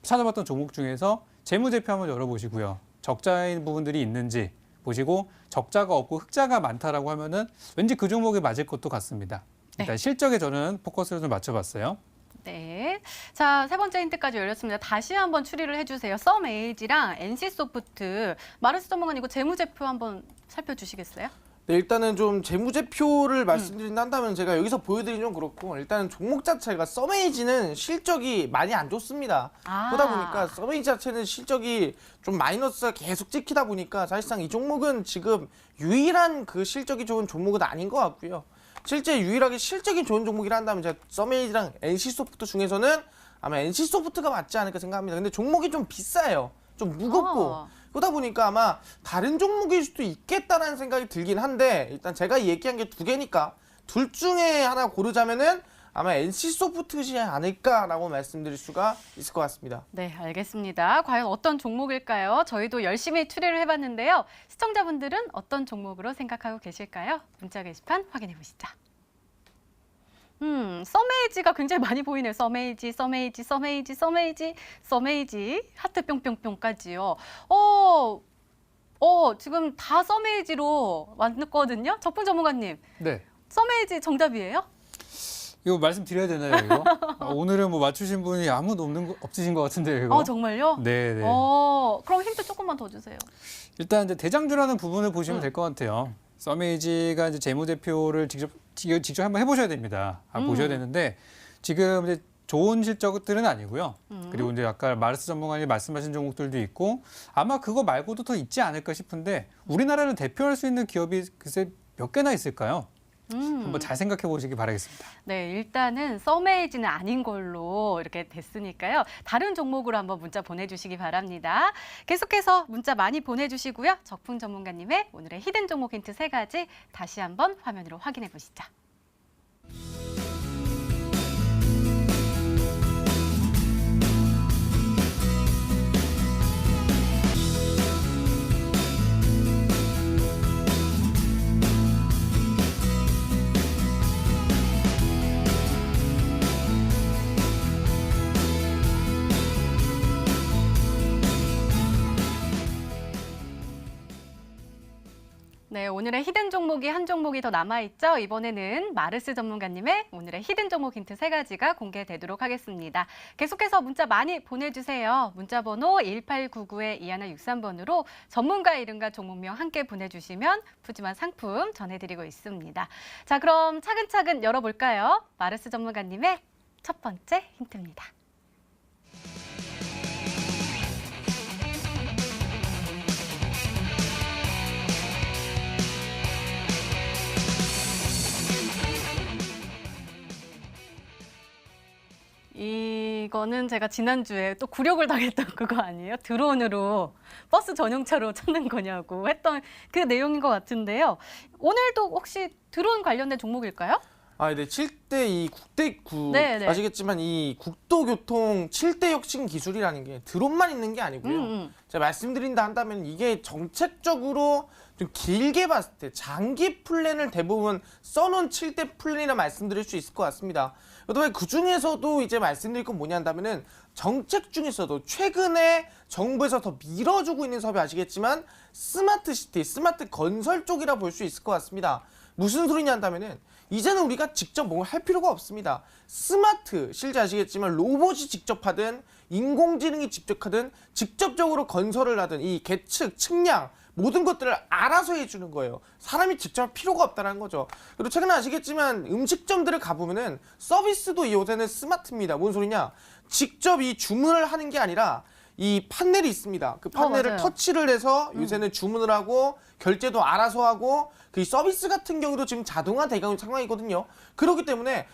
찾아봤던 종목 중에서 재무제표 한번 열어보시고요. 적자인 부분들이 있는지 보시고 적자가 없고 흑자가 많다라고 하면은 왠지 그 종목이 맞을 것도 같습니다. 일단 실적에 저는 포커스를 좀 맞춰봤어요. 네. 자, 세 번째 힌트까지 열렸습니다. 다시 한번 추리를 해주세요. 썸에이지랑 NC소프트, 마르스 전문가님 이거 재무제표 한번 살펴주시겠어요? 네, 일단은 좀 재무제표를 말씀드린다면 제가 여기서 보여드리긴 좀 그렇고 일단은 종목 자체가 썸에이지는 실적이 많이 안 좋습니다. 아. 그러다 보니까 썸에이지 자체는 실적이 좀 마이너스가 계속 찍히다 보니까 사실상 이 종목은 지금 유일한 그 실적이 좋은 종목은 아닌 것 같고요. 실제 유일하게 실적이 좋은 종목이라 한다면 제가 썸에이지랑 NC소프트 중에서는 아마 NC소프트가 맞지 않을까 생각합니다. 근데 종목이 좀 비싸요. 좀 무겁고. 그러다 보니까 아마 다른 종목일 수도 있겠다라는 생각이 들긴 한데 일단 제가 얘기한 게 두 개니까 둘 중에 하나 고르자면은 아마 NC소프트지 않을까라고 말씀드릴 수가 있을 것 같습니다. 네, 알겠습니다. 과연 어떤 종목일까요? 저희도 열심히 추리를 해봤는데요. 시청자분들은 어떤 종목으로 생각하고 계실까요? 문자 게시판 확인해 보시죠. 썸에이지가 굉장히 많이 보이네요. 썸에이지, 썸에이지, 썸에이지, 썸에이지, 썸에이지, 하트 뿅뿅뿅까지요. 지금 다 썸에이지로 왔거든요. 적분 전문가님, 네. 썸에이지 정답이에요? 이거 말씀드려야 되나요, 이거? 오늘은 뭐 맞추신 분이 아무도 없으신 것 같은데요, 이거? 정말요? 네, 네. 그럼 힌트 조금만 더 주세요. 일단 이제 대장주라는 부분을 보시면 될 것 같아요. 썸에이지가 이제 재무제표를 직접 한번 해보셔야 됩니다. 보셔야 되는데 지금 이제 좋은 실적들은 아니고요. 그리고 이제 아까 마르스 전문가님 말씀하신 종목들도 있고 아마 그거 말고도 더 있지 않을까 싶은데 우리나라를 대표할 수 있는 기업이 글쎄 몇 개나 있을까요? 한번 잘 생각해 보시기 바라겠습니다. 네, 일단은 썸에이지는 아닌 걸로 이렇게 됐으니까요. 다른 종목으로 한번 문자 보내주시기 바랍니다. 계속해서 문자 많이 보내주시고요. 적풍 전문가님의 오늘의 히든 종목 힌트 3가지 다시 한번 화면으로 확인해 보시죠. 네, 오늘의 히든 종목이 한 종목이 더 남아있죠. 이번에는 마르스 전문가님의 오늘의 히든 종목 힌트 3가지가 공개되도록 하겠습니다. 계속해서 문자 많이 보내주세요. 문자 번호 1899-2163번으로 전문가 이름과 종목명 함께 보내주시면 푸짐한 상품 전해드리고 있습니다. 자, 그럼 차근차근 열어볼까요? 마르스 전문가님의 첫 번째 힌트입니다. 이거는 제가 지난주에 또 굴욕을 당했던 그거 아니에요? 드론으로 버스 전용차로 찾는 거냐고 했던 그 내용인 것 같은데요. 오늘도 혹시 드론 관련된 종목일까요? 네, 7대2 국대구 네, 네. 아시겠지만 이 국도교통 7대 혁신 기술이라는 게 드론만 있는 게 아니고요. 제가 말씀드린다 한다면 이게 정책적으로 좀 길게 봤을 때 장기 플랜을 대부분 써놓은 7대 플랜이라 말씀드릴 수 있을 것 같습니다. 그다음에 그 중에서도 이제 말씀드릴 건 뭐냐 한다면은 정책 중에서도 최근에 정부에서 더 밀어주고 있는 사업이 아시겠지만 스마트 시티, 스마트 건설 쪽이라 볼 수 있을 것 같습니다. 무슨 소리냐 한다면은 이제는 우리가 직접 뭘 할 필요가 없습니다. 스마트, 실제 아시겠지만 로봇이 직접 하든 인공지능이 직접 하든 직접적으로 건설을 하든 이 계측, 측량 모든 것들을 알아서 해주는 거예요. 사람이 직접 할 필요가 없다는 거죠. 그리고 최근에 아시겠지만 음식점들을 가보면은 서비스도 요새는 스마트입니다. 뭔 소리냐? 직접 이 주문을 하는 게 아니라 이 판넬이 있습니다. 그 판넬을 맞아요. 터치를 해서 요새는 주문을 하고 결제도 알아서 하고 그 서비스 같은 경우도 지금 자동화되고 있는 상황이거든요. 그렇기 때문에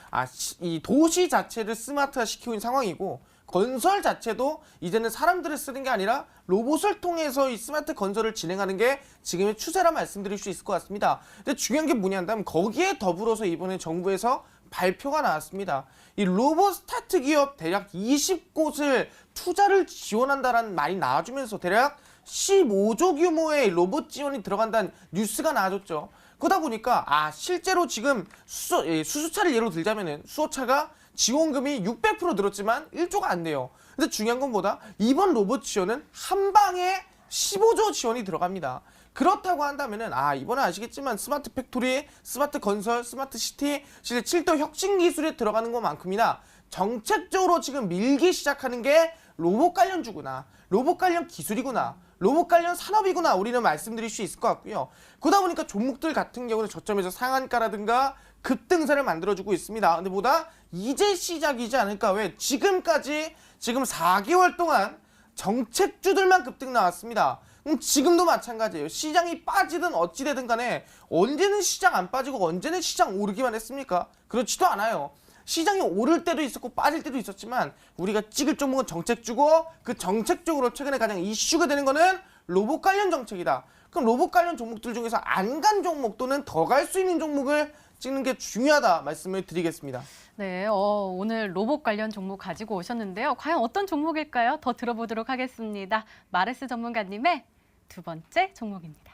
이 도시 자체를 스마트화 시키고 있는 상황이고 건설 자체도 이제는 사람들을 쓰는 게 아니라 로봇을 통해서 이 스마트 건설을 진행하는 게 지금의 추세라 말씀드릴 수 있을 것 같습니다. 근데 중요한 게 뭐냐 한다면 거기에 더불어서 이번에 정부에서 발표가 나왔습니다. 이 로봇 스타트 기업 대략 20곳을 투자를 지원한다라는 말이 나와주면서 대략 15조 규모의 로봇 지원이 들어간다는 뉴스가 나와줬죠. 그러다 보니까 실제로 지금 수소차를 예로 들자면은 수소차가 지원금이 600% 늘었지만 1조가 안 돼요. 근데 중요한 건 뭐다? 이번 로봇 지원은 한 방에 15조 지원이 들어갑니다. 그렇다고 한다면은 이번에 아시겠지만 스마트 팩토리, 스마트 건설, 스마트 시티, 실제 7대 혁신 기술에 들어가는 것만큼이나 정책적으로 지금 밀기 시작하는 게 로봇 관련주구나, 로봇 관련 기술이구나, 로봇 관련 산업이구나 우리는 말씀드릴 수 있을 것 같고요. 그러다 보니까 종목들 같은 경우는 저점에서 상한가라든가 급등세를 만들어주고 있습니다. 근데 보다 이제 시작이지 않을까. 왜? 지금까지 지금 4개월 동안 정책주들만 급등 나왔습니다. 지금도 마찬가지예요. 시장이 빠지든 어찌되든 간에 언제는 시장 안 빠지고 언제는 시장 오르기만 했습니까? 그렇지도 않아요. 시장이 오를 때도 있었고 빠질 때도 있었지만 우리가 찍을 종목은 정책주고, 그 정책적으로 최근에 가장 이슈가 되는 거는 로봇 관련 정책이다. 그럼 로봇 관련 종목들 중에서 안 간 종목 또는 더 갈 수 있는 종목을 찍는 게 중요하다 말씀을 드리겠습니다. 네, 오늘 로봇 관련 종목 가지고 오셨는데요. 과연 어떤 종목일까요? 더 들어보도록 하겠습니다. 마레스 전문가님의 두 번째 종목입니다.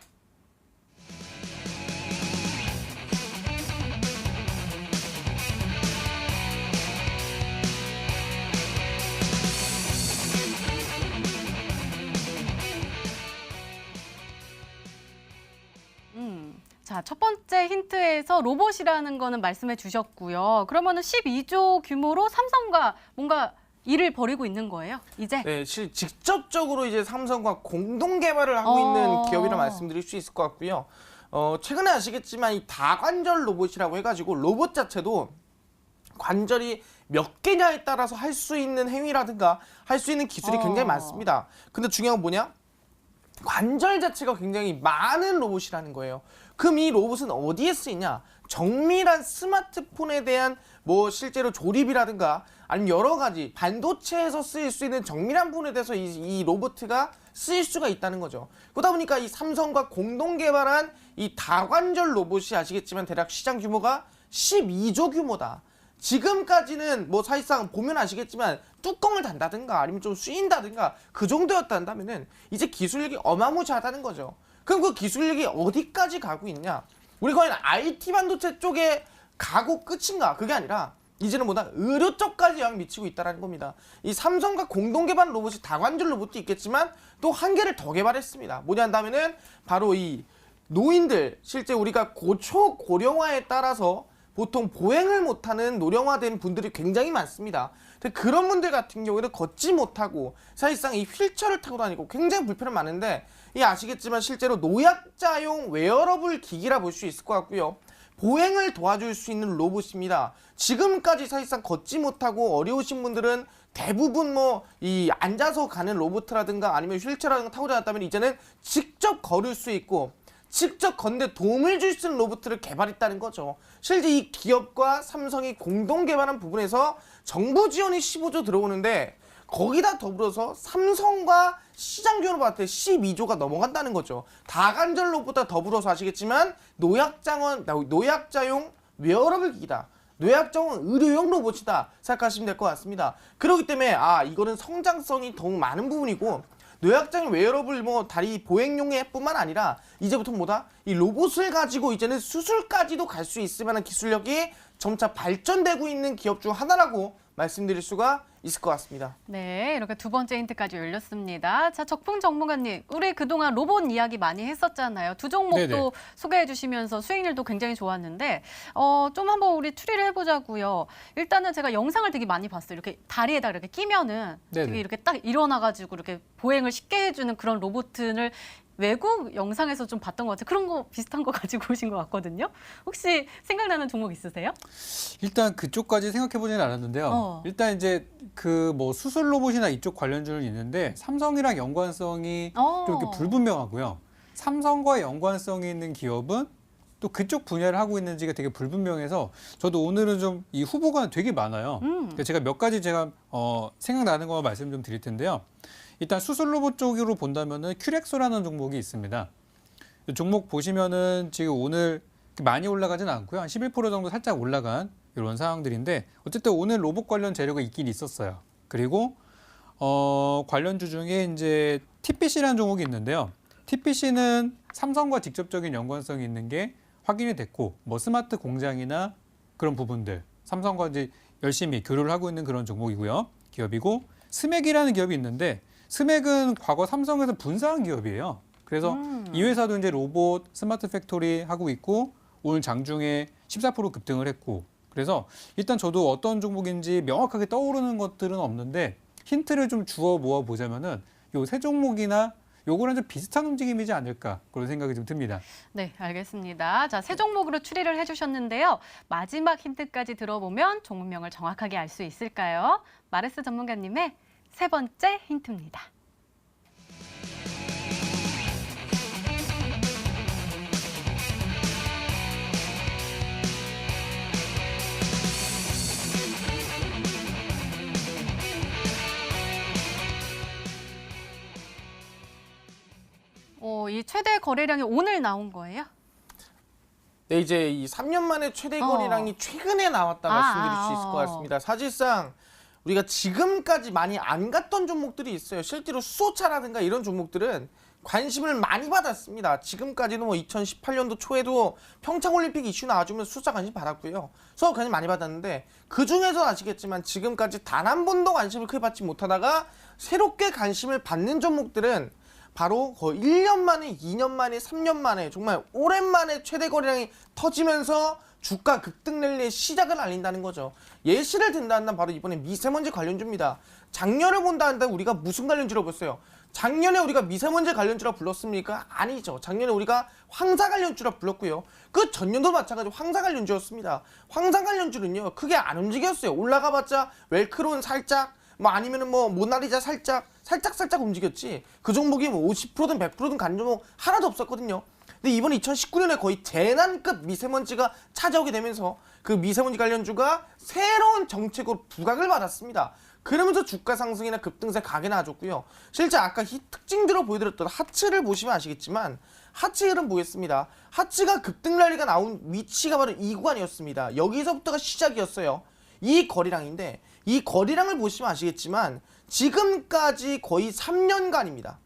자, 첫 번째 힌트에서 로봇이라는 거는 말씀해 주셨고요. 그러면은 12조 규모로 삼성과 뭔가 일을 벌이고 있는 거예요, 이제? 네, 직접적으로 이제 삼성과 공동 개발을 하고 있는 기업이라 말씀드릴 수 있을 것 같고요. 최근에 아시겠지만 이 다관절 로봇이라고 해가지고 로봇 자체도 관절이 몇 개냐에 따라서 할 수 있는 행위라든가 할 수 있는 기술이 굉장히 많습니다. 근데 중요한 건 뭐냐? 관절 자체가 굉장히 많은 로봇이라는 거예요. 그럼 이 로봇은 어디에 쓰이냐? 정밀한 스마트폰에 대한 뭐 실제로 조립이라든가 아니면 여러 가지 반도체에서 쓰일 수 있는 정밀한 부분에 대해서 이 로봇가 쓰일 수가 있다는 거죠. 그러다 보니까 이 삼성과 공동 개발한 이 다관절 로봇이 아시겠지만 대략 시장 규모가 12조 규모다. 지금까지는 뭐 사실상 보면 아시겠지만 뚜껑을 단다든가 아니면 좀 쑤인다든가 그 정도였다면은 이제 기술력이 어마무시하다는 거죠. 그럼 그 기술력이 어디까지 가고 있냐? 우리 과연 IT 반도체 쪽에 가고 끝인가? 그게 아니라 이제는 뭐다 의료 쪽까지 영향 미치고 있다는 겁니다. 이 삼성과 공동 개발 로봇이 다관절 로봇도 있겠지만 또 한 개를 더 개발했습니다. 뭐냐 한다면은 바로 이 노인들, 실제 우리가 고초 고령화에 따라서 보통 보행을 못하는 노령화된 분들이 굉장히 많습니다. 근데 그런 분들 같은 경우에는 걷지 못하고 사실상 이 휠체어를 타고 다니고 굉장히 불편함 많은데, 이 아시겠지만 실제로 노약자용 웨어러블 기기라 볼 수 있을 것 같고요. 보행을 도와줄 수 있는 로봇입니다. 지금까지 사실상 걷지 못하고 어려우신 분들은 대부분 뭐 이 앉아서 가는 로봇이라든가 아니면 휠체어라든가 타고 다녔다면 이제는 직접 걸을 수 있고 직접 걷는데 도움을 줄 수 있는 로봇을 개발했다는 거죠. 실제 이 기업과 삼성이 공동 개발한 부분에서 정부 지원이 15조 들어오는데 거기다 더불어서 삼성과 시장 규모로 봤을 때 12조가 넘어간다는 거죠. 다관절 로봇보다 더불어서 아시겠지만 노약자용 웨어러블 기기다. 노약자용 의료용 로봇이다 생각하시면 될 것 같습니다. 그렇기 때문에 이거는 성장성이 더욱 많은 부분이고, 노약자용 웨어러블 뭐 다리 보행용의 뿐만 아니라 이제부터 뭐다? 이 로봇을 가지고 이제는 수술까지도 갈 수 있을 만한 기술력이 점차 발전되고 있는 기업 중 하나라고 말씀드릴 수가 있을 것 같습니다. 네, 이렇게 두 번째 힌트까지 열렸습니다. 자, 적풍 전문가님, 우리 그동안 로봇 이야기 많이 했었잖아요. 두 종목도 네네. 소개해 주시면서 수익률도 굉장히 좋았는데 좀 한번 우리 추리를 해보자고요. 일단은 제가 영상을 되게 많이 봤어요. 이렇게 다리에다 이렇게 끼면은 네네. 되게 이렇게 딱 일어나가지고 이렇게 보행을 쉽게 해주는 그런 로봇을 외국 영상에서 좀 봤던 것 같아요. 그런 거 비슷한 거 가지고 오신 것 같거든요. 혹시 생각나는 종목 있으세요? 일단 그쪽까지 생각해보지는 않았는데요. 일단 이제 그 뭐 수술 로봇이나 이쪽 관련주는 있는데 삼성이랑 연관성이 좀 이렇게 불분명하고요. 삼성과 연관성이 있는 기업은 또 그쪽 분야를 하고 있는지가 되게 불분명해서 저도 오늘은 좀 이 후보가 되게 많아요. 제가 몇 가지 생각나는 거 말씀 좀 드릴 텐데요. 일단 수술 로봇 쪽으로 본다면은 큐렉소라는 종목이 있습니다. 이 종목 보시면은 지금 오늘 많이 올라가진 않고요. 한 11% 정도 살짝 올라간 이런 상황들인데 어쨌든 오늘 로봇 관련 재료가 있긴 있었어요. 그리고 관련주 중에 이제 TPC라는 종목이 있는데요. TPC는 삼성과 직접적인 연관성이 있는 게 확인이 됐고, 뭐 스마트 공장이나 그런 부분들 삼성과 이제 열심히 교류를 하고 있는 그런 종목이고요. 기업이고 스맥이라는 기업이 있는데 스맥은 과거 삼성에서 분사한 기업이에요. 그래서 이 회사도 이제 로봇, 스마트 팩토리 하고 있고 오늘 장중에 14% 급등을 했고 그래서 일단 저도 어떤 종목인지 명확하게 떠오르는 것들은 없는데 힌트를 좀 주워 모아 보자면은 요 세 종목이나 요거랑 좀 비슷한 움직임이지 않을까 그런 생각이 좀 듭니다. 네, 알겠습니다. 자, 세 종목으로 추리를 해주셨는데요. 마지막 힌트까지 들어보면 종목명을 정확하게 알 수 있을까요? 마르스 전문가님의 세 번째 힌트입니다. 이 최대 거래량이 오늘 나온 거예요? 네, 이제 이 3년 만에 최대 거래량이 최근에 나왔다 말씀드릴 수 있을 것 같습니다. 사실상 우리가 지금까지 많이 안 갔던 종목들이 있어요. 실제로 수소차라든가 이런 종목들은 관심을 많이 받았습니다. 지금까지도 뭐 2018년도 초에도 평창올림픽 이슈 나와주면 수소차 관심 받았고요. 수소 관심 많이 받았는데 그중에서 아시겠지만 지금까지 단 한 번도 관심을 크게 받지 못하다가 새롭게 관심을 받는 종목들은 바로 거의 1년 만에, 2년 만에, 3년 만에 정말 오랜만에 최대 거래량이 터지면서 주가 급등 랠리의 시작을 알린다는 거죠. 예시를 든다 한다면 바로 이번에 미세먼지 관련주입니다. 작년을 본다 한다면 우리가 무슨 관련주라고 했어요? 작년에 우리가 미세먼지 관련주라 불렀습니까? 아니죠. 작년에 우리가 황사 관련주라 불렀고요. 그 전년도 마찬가지로 황사 관련주였습니다. 황사 관련주는요 크게 안 움직였어요. 올라가봤자 웰크론 살짝 뭐 아니면은 뭐 모나리자 살짝 움직였지 그 종목이 뭐 50%든 100%든 간 종목 하나도 없었거든요. 근데 이번 2019년에 거의 재난급 미세먼지가 찾아오게 되면서 그 미세먼지 관련주가 새로운 정책으로 부각을 받았습니다. 그러면서 주가 상승이나 급등세 가게 나와줬고요. 실제 아까 이 특징들을 보여드렸던 하츠를 보시면 아시겠지만 하츠 흐름 보겠습니다. 하츠가 급등 랠리가 나온 위치가 바로 이 구간이었습니다. 여기서부터가 시작이었어요. 이 거래량인데 이 거래량을 보시면 아시겠지만 지금까지 거의 3년간입니다.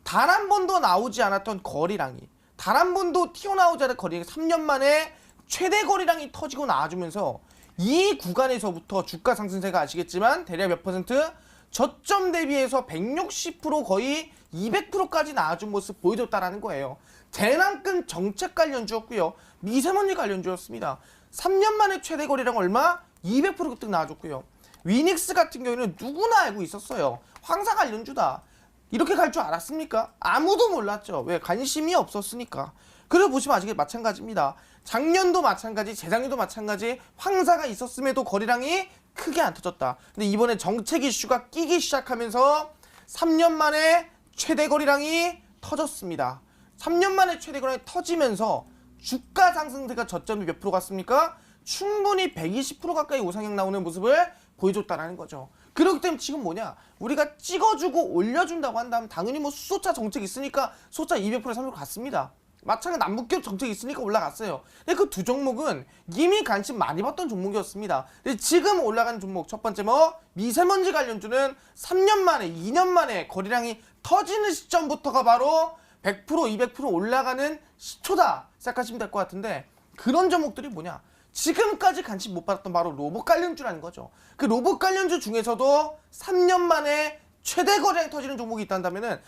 단 한 번도 나오지 않았던 거래량이 단 한 번도 튀어나오지 않은 거래량이 3년 만에 최대 거래량이 터지고 나와주면서 이 구간에서부터 주가 상승세가 아시겠지만 대략 몇 퍼센트? 저점 대비해서 160% 거의 200%까지 나와준 모습 보여줬다라는 거예요. 재난급 정책 관련주였고요. 미세먼지 관련주였습니다. 3년 만에 최대 거래량 얼마? 200% 급등 나와줬고요. 위닉스 같은 경우에는 누구나 알고 있었어요. 황사 관련주다. 이렇게 갈 줄 알았습니까? 아무도 몰랐죠. 왜? 관심이 없었으니까. 그리고 보시면 아직 마찬가지입니다. 작년도 마찬가지, 재작년도 마찬가지 황사가 있었음에도 거래량이 크게 안 터졌다. 근데 이번에 정책 이슈가 끼기 시작하면서 3년 만에 최대 거래량이 터졌습니다. 3년 만에 최대 거래량이 터지면서 주가 상승세가 저점이 몇 프로 갔습니까? 충분히 120% 가까이 우상향 나오는 모습을 보여줬다라는 거죠. 그렇기 때문에 지금 뭐냐? 우리가 찍어주고 올려준다고 한다면 당연히 뭐 수소차 정책 있으니까 수소차 200% 300% 갔습니다. 마찬가지로 남북기업 정책 있으니까 올라갔어요. 근데 그 두 종목은 이미 관심 많이 받던 종목이었습니다. 근데 지금 올라가는 종목 첫 번째 뭐 미세먼지 관련주는 3년 만에 2년 만에 거래량이 터지는 시점부터가 바로 100% 200% 올라가는 시초다 생각하시면 될 것 같은데 그런 종목들이 뭐냐? 지금까지 관심 못 받았던 바로 로봇 관련주라는 거죠. 그 로봇 관련주 중에서도 3년 만에 최대 거래량이 터지는 종목이 있다면은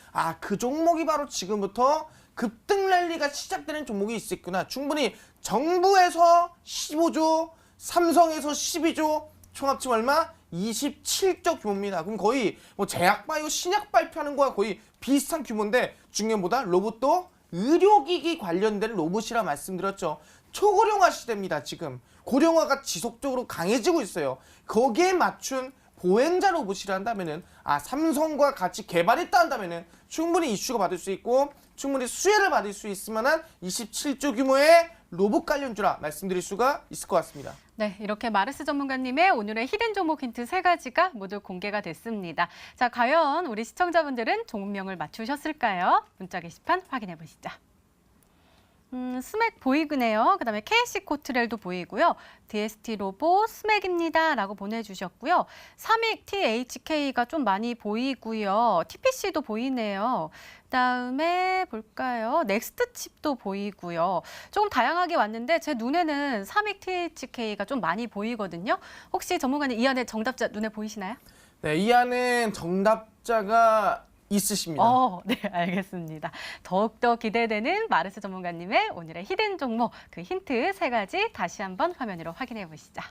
그 종목이 바로 지금부터 급등 랠리가 시작되는 종목이 있겠구나. 충분히 정부에서 15조, 삼성에서 12조, 총 합치면 얼마? 27조 규모입니다. 그럼 거의 뭐 제약바이오 신약 발표하는 거와 거의 비슷한 규모인데 중요한보다 로봇도 의료기기 관련된 로봇이라 말씀드렸죠. 초고령화 시대입니다. 지금 고령화가 지속적으로 강해지고 있어요. 거기에 맞춘 보행자 로봇이라 한다면은 삼성과 같이 개발했다 한다면은 충분히 이슈가 받을 수 있고 충분히 수혜를 받을 수 있을 만한 27조 규모의 로봇 관련주라 말씀드릴 수가 있을 것 같습니다. 네, 이렇게 마르스 전문가님의 오늘의 히든 종목 힌트 3가지가 모두 공개가 됐습니다. 자, 과연 우리 시청자분들은 종목명을 맞추셨을까요? 문자 게시판 확인해 보시죠. 스맥 보이그네요. 그다음에 KC코트렐도 보이고요. DST 로봇 스맥입니다. 라고 보내주셨고요. 삼익 THK가 좀 많이 보이고요. TPC도 보이네요. 그다음에 볼까요? 넥스트 칩도 보이고요. 조금 다양하게 왔는데 제 눈에는 삼익 THK가 좀 많이 보이거든요. 혹시 전문가님 이 안에 정답자 눈에 보이시나요? 네, 이 안엔 정답자가 있으십니다. 네, 알겠습니다. 더욱더 기대되는 마르스 전문가님의 오늘의 히든 종목, 그 힌트 3가지 다시 한번 화면으로 확인해 보시죠.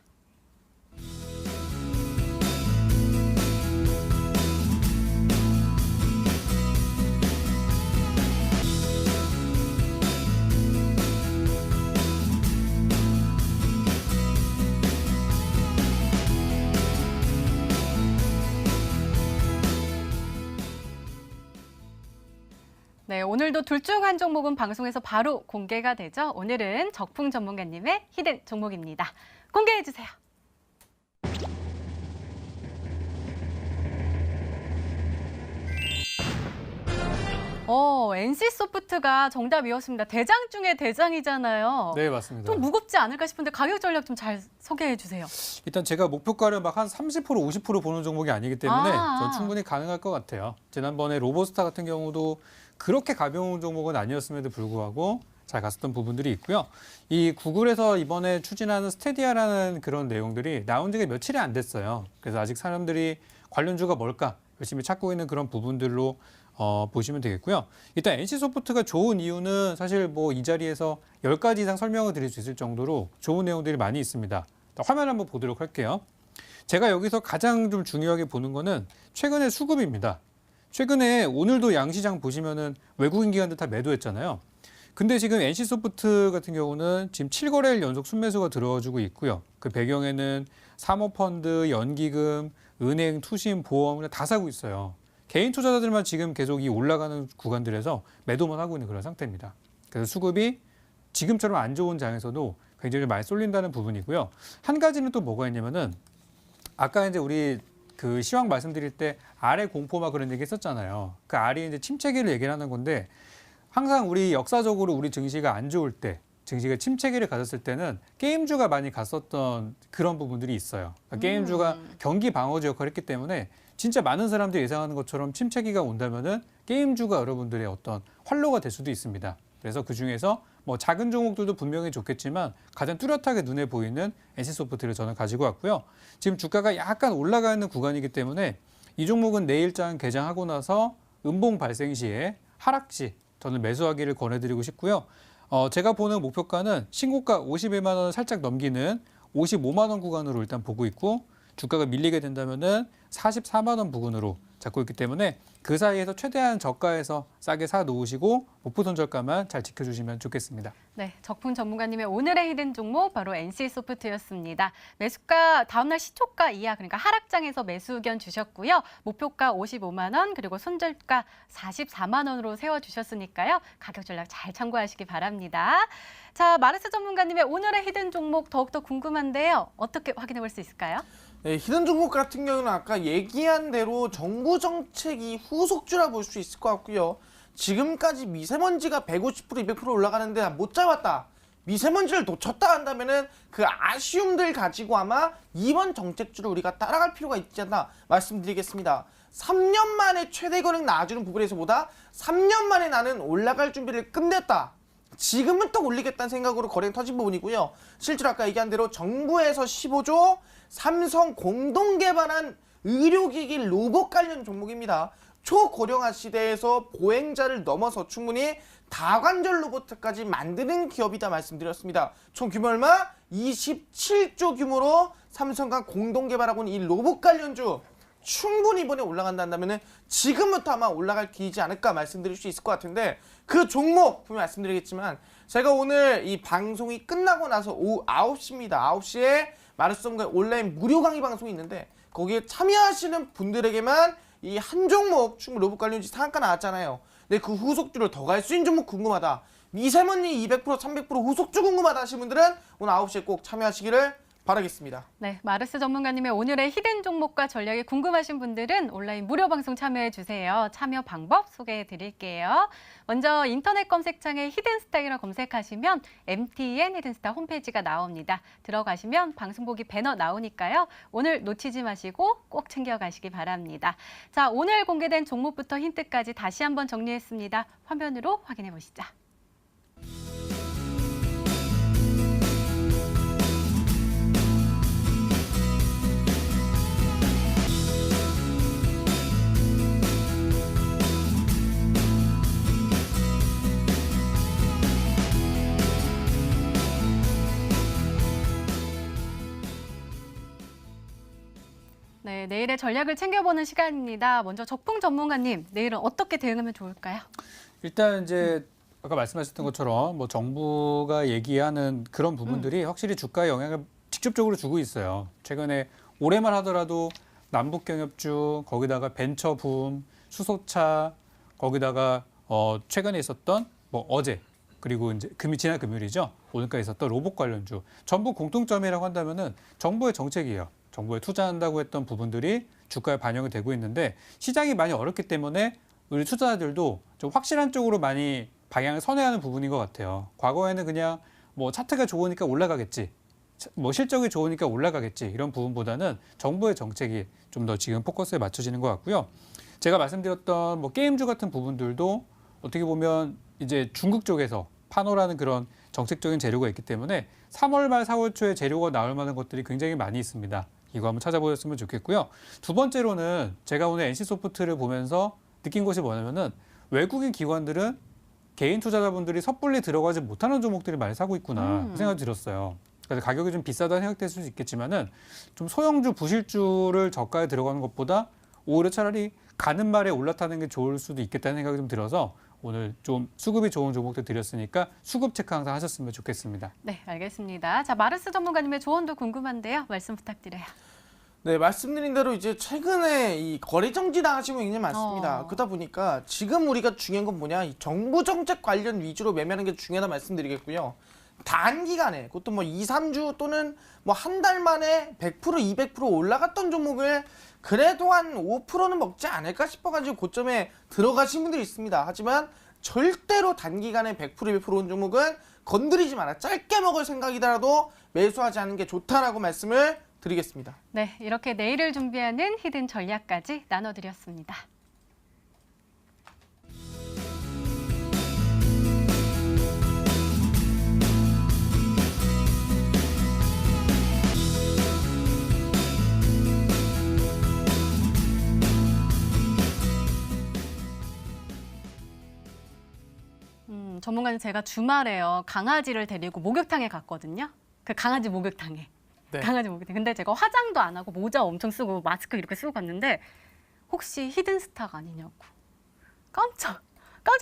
네, 오늘도 둘 중 한 종목은 방송에서 바로 공개가 되죠. 오늘은 적풍 전문가님의 히든 종목입니다. 공개해 주세요. NC소프트가 정답이었습니다. 대장 중에 대장이잖아요. 네, 맞습니다. 좀 무겁지 않을까 싶은데 가격 전략 좀 잘 소개해 주세요. 일단 제가 목표가를 막 한 30%, 50% 보는 종목이 아니기 때문에 아. 전 충분히 가능할 것 같아요. 지난번에 로보스타 같은 경우도 그렇게 가벼운 종목은 아니었음에도 불구하고 잘 갔었던 부분들이 있고요. 이 구글에서 이번에 추진하는 스테디아라는 그런 내용들이 나온 지가 며칠이 안 됐어요. 그래서 아직 사람들이 관련주가 뭘까 열심히 찾고 있는 그런 부분들로 보시면 되겠고요. 일단 NC소프트가 좋은 이유는 사실 뭐 이 자리에서 10가지 이상 설명을 드릴 수 있을 정도로 좋은 내용들이 많이 있습니다. 화면 한번 보도록 할게요. 제가 여기서 가장 좀 중요하게 보는 거는 최근의 수급입니다. 최근에 오늘도 양시장 보시면은 외국인 기관들 다 매도했잖아요. 근데 지금 NC소프트 같은 경우는 지금 7거래일 연속 순매수가 들어와주고 있고요. 그 배경에는 사모펀드, 연기금, 은행, 투신, 보험 다 사고 있어요. 개인 투자자들만 지금 계속 이 올라가는 구간들에서 매도만 하고 있는 그런 상태입니다. 그래서 수급이 지금처럼 안 좋은 장에서도 굉장히 많이 쏠린다는 부분이고요. 한 가지는 또 뭐가 있냐면은 아까 이제 우리 그 시황 말씀드릴 때 R의 공포막 그런 얘기 했었잖아요. 그 R이 이제 침체기를 얘기를 하는 건데 항상 우리 역사적으로 우리 증시가 안 좋을 때, 증시가 침체기를 가졌을 때는 게임주가 많이 갔었던 그런 부분들이 있어요. 그러니까 게임주가 경기 방어주 역할을 했기 때문에 진짜 많은 사람들이 예상하는 것처럼 침체기가 온다면은 게임주가 여러분들의 어떤 활로가 될 수도 있습니다. 그래서 그 중에서 뭐 작은 종목들도 분명히 좋겠지만 가장 뚜렷하게 눈에 보이는 NC소프트를 저는 가지고 왔고요. 지금 주가가 약간 올라가 있는 구간이기 때문에 이 종목은 내일장 개장하고 나서 음봉 발생 시에 하락 시 저는 매수하기를 권해드리고 싶고요. 제가 보는 목표가는 신고가 51만 원을 살짝 넘기는 55만 원 구간으로 일단 보고 있고 주가가 밀리게 된다면은 44만 원 부근으로 잡고 있기 때문에 그 사이에서 최대한 저가에서 싸게 사 놓으시고 목표 손절가만 잘 지켜주시면 좋겠습니다. 네, 적풍 전문가님의 오늘의 히든 종목 바로 NC소프트였습니다. 매수가 다음날 시초가 이하 그러니까 하락장에서 매수 의견 주셨고요. 목표가 55만 원 그리고 손절가 44만 원으로 세워주셨으니까요. 가격 전략 잘 참고하시기 바랍니다. 자, 마르스 전문가님의 오늘의 히든 종목 더욱더 궁금한데요. 어떻게 확인해 볼 수 있을까요? 네, 히든 종목 같은 경우는 아까 얘기한 대로 정부 정책이 후속주라 볼 수 있을 것 같고요. 지금까지 미세먼지가 150%, 200% 올라가는데 못 잡았다. 미세먼지를 놓쳤다 한다면은 그 아쉬움들 가지고 아마 이번 정책주를 우리가 따라갈 필요가 있지 않나 말씀드리겠습니다. 3년 만에 최대 거래액 나와주는 부분에서보다 3년 만에 나는 올라갈 준비를 끝냈다. 지금은 또 올리겠다는 생각으로 거래가 터진 부분이고요. 실제로 아까 얘기한 대로 정부에서 15조, 삼성 공동 개발한 의료기기 로봇 관련 종목입니다. 초고령화 시대에서 보행자를 넘어서 충분히 다관절 로봇까지 만드는 기업이다 말씀드렸습니다. 총 규모 얼마? 27조 규모로 삼성과 공동 개발하고 있는 이 로봇 관련주 충분히 이번에 올라간다면 지금부터 아마 올라갈 기이지 않을까 말씀드릴 수 있을 것 같은데 그 종목 분명히 말씀드리겠지만 제가 오늘 이 방송이 끝나고 나서 오후 9시입니다. 9시에 마르스 전문가 온라인 무료 강의 방송이 있는데 거기에 참여하시는 분들에게만 이 한 종목 충분히 로봇 관련주 상한가 나왔잖아요. 근데 그 후속주를 더 갈 수 있는 종목 궁금하다. 미세먼지 200%, 300% 후속주 궁금하다 하시는 분들은 오늘 9시에 꼭 참여하시기를 바라겠습니다. 네, 마르스 전문가님의 오늘의 히든 종목과 전략이 궁금하신 분들은 온라인 무료 방송 참여해 주세요. 참여 방법 소개해 드릴게요. 먼저 인터넷 검색창에 히든스탁이라 검색하시면 MTN 히든스탁 홈페이지가 나옵니다. 들어가시면 방송 보기 배너 나오니까요. 오늘 놓치지 마시고 꼭 챙겨가시기 바랍니다. 자, 오늘 공개된 종목부터 힌트까지 다시 한번 정리했습니다. 화면으로 확인해 보시죠. 네, 내일의 전략을 챙겨보는 시간입니다. 먼저 적풍 전문가님, 내일은 어떻게 대응하면 좋을까요? 일단 이제 아까 말씀하셨던 것처럼 뭐 정부가 얘기하는 그런 부분들이 확실히 주가에 영향을 직접적으로 주고 있어요. 최근에 올해만 하더라도 남북 경협주, 거기다가 벤처 붐, 수소차, 거기다가 최근에 있었던 뭐 어제 그리고 이제 지난 금요일이죠. 오늘까지 있었던 로봇 관련주 전부 공통점이라고 한다면은 정부의 정책이에요. 정부에 투자한다고 했던 부분들이 주가에 반영이 되고 있는데 시장이 많이 어렵기 때문에 우리 투자자들도 좀 확실한 쪽으로 많이 방향을 선회하는 부분인 것 같아요. 과거에는 그냥 뭐 차트가 좋으니까 올라가겠지, 뭐 실적이 좋으니까 올라가겠지 이런 부분보다는 정부의 정책이 좀 더 지금 포커스에 맞춰지는 것 같고요. 제가 말씀드렸던 뭐 게임주 같은 부분들도 어떻게 보면 이제 중국 쪽에서 파노라는 그런 정책적인 재료가 있기 때문에 3월 말 4월 초에 재료가 나올 만한 것들이 굉장히 많이 있습니다. 이거 한번 찾아보셨으면 좋겠고요. 두 번째로는 제가 오늘 NC소프트를 보면서 느낀 것이 뭐냐면은 외국인 기관들은 개인 투자자분들이 섣불리 들어가지 못하는 종목들이 많이 사고 있구나 그 생각이 들었어요. 그래서 가격이 좀 비싸다는 생각될 수 있겠지만은 좀 소형주, 부실주를 저가에 들어가는 것보다 오히려 차라리 가는 말에 올라타는 게 좋을 수도 있겠다는 생각이 좀 들어서 오늘 좀 수급이 좋은 종목들 드렸으니까 수급 체크 항상 하셨으면 좋겠습니다. 네, 알겠습니다. 자, 마르스 전문가님의 조언도 궁금한데요. 말씀 부탁드려요. 네, 말씀드린 대로 이제 최근에 이 거래 정지 당하신 분이 굉장히 많습니다. 그러다 보니까 지금 우리가 중요한 건 뭐냐? 이 정부 정책 관련 위주로 매매하는 게 중요하다 말씀드리겠고요. 단기간에 그것도 뭐 2, 3주 또는 뭐 한 달 만에 100%, 200% 올라갔던 종목을 그래도 한 5%는 먹지 않을까 싶어가지고 고점에 들어가신 분들이 있습니다. 하지만 절대로 단기간에 100%, 200%온 종목은 건드리지 마라. 짧게 먹을 생각이더라도 매수하지 않는 게 좋다라고 말씀을 드리겠습니다. 네, 이렇게 내일을 준비하는 히든 전략까지 나눠드렸습니다. 전문가님, 제가 주말에요 강아지를 데리고 목욕탕에 갔거든요. 그 강아지 목욕탕에. 네. 강아지 목욕탕. 근데 제가 화장도 안 하고 모자 엄청 쓰고 마스크 이렇게 쓰고 갔는데 혹시 히든스타가 아니냐고 깜짝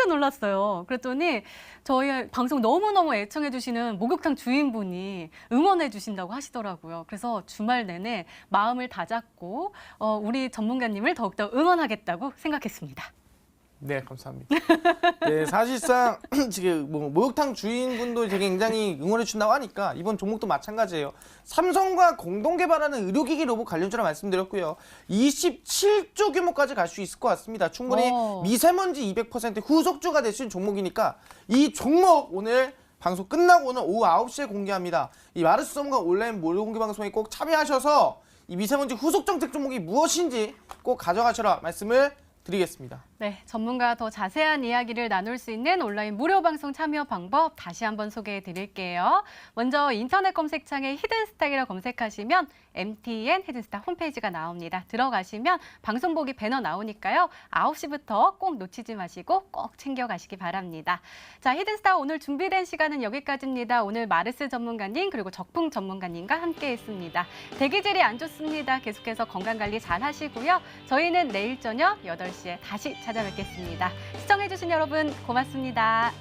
놀랐어요. 그랬더니 저희 방송 너무너무 애청해 주시는 목욕탕 주인분이 응원해 주신다고 하시더라고요. 그래서 주말 내내 마음을 다잡고 우리 전문가님을 더욱더 응원하겠다고 생각했습니다. 네, 감사합니다. 네, 사실상 지금 뭐 목욕탕 주인분도 되게 굉장히 응원해 준다고 하니까 이번 종목도 마찬가지예요. 삼성과 공동 개발하는 의료기기 로봇 관련주라 말씀드렸고요. 27조 규모까지 갈 수 있을 것 같습니다. 충분히 미세먼지 200% 후속주가 될 수 있는 종목이니까 이 종목 오늘 방송 끝나고 오늘 오후 9시에 공개합니다. 이 마르스 전문가 온라인 무료 공개 방송에 꼭 참여하셔서 이 미세먼지 후속 정책 종목이 무엇인지 꼭 가져가셔라 말씀을 드리겠습니다. 네, 전문가와 더 자세한 이야기를 나눌 수 있는 온라인 무료 방송 참여 방법 다시 한번 소개해 드릴게요. 먼저 인터넷 검색창에 히든스탁이라 검색하시면 MTN 히든스탁 홈페이지가 나옵니다. 들어가시면 방송 보기 배너 나오니까요. 9시부터 꼭 놓치지 마시고 꼭 챙겨가시기 바랍니다. 자, 히든스탁 오늘 준비된 시간은 여기까지입니다. 오늘 마르스 전문가님 그리고 적풍 전문가님과 함께했습니다. 대기질이 안 좋습니다. 계속해서 건강관리 잘 하시고요. 저희는 내일 저녁 8시에 다시 찾아뵙겠습니다. 시청해주신 여러분 고맙습니다.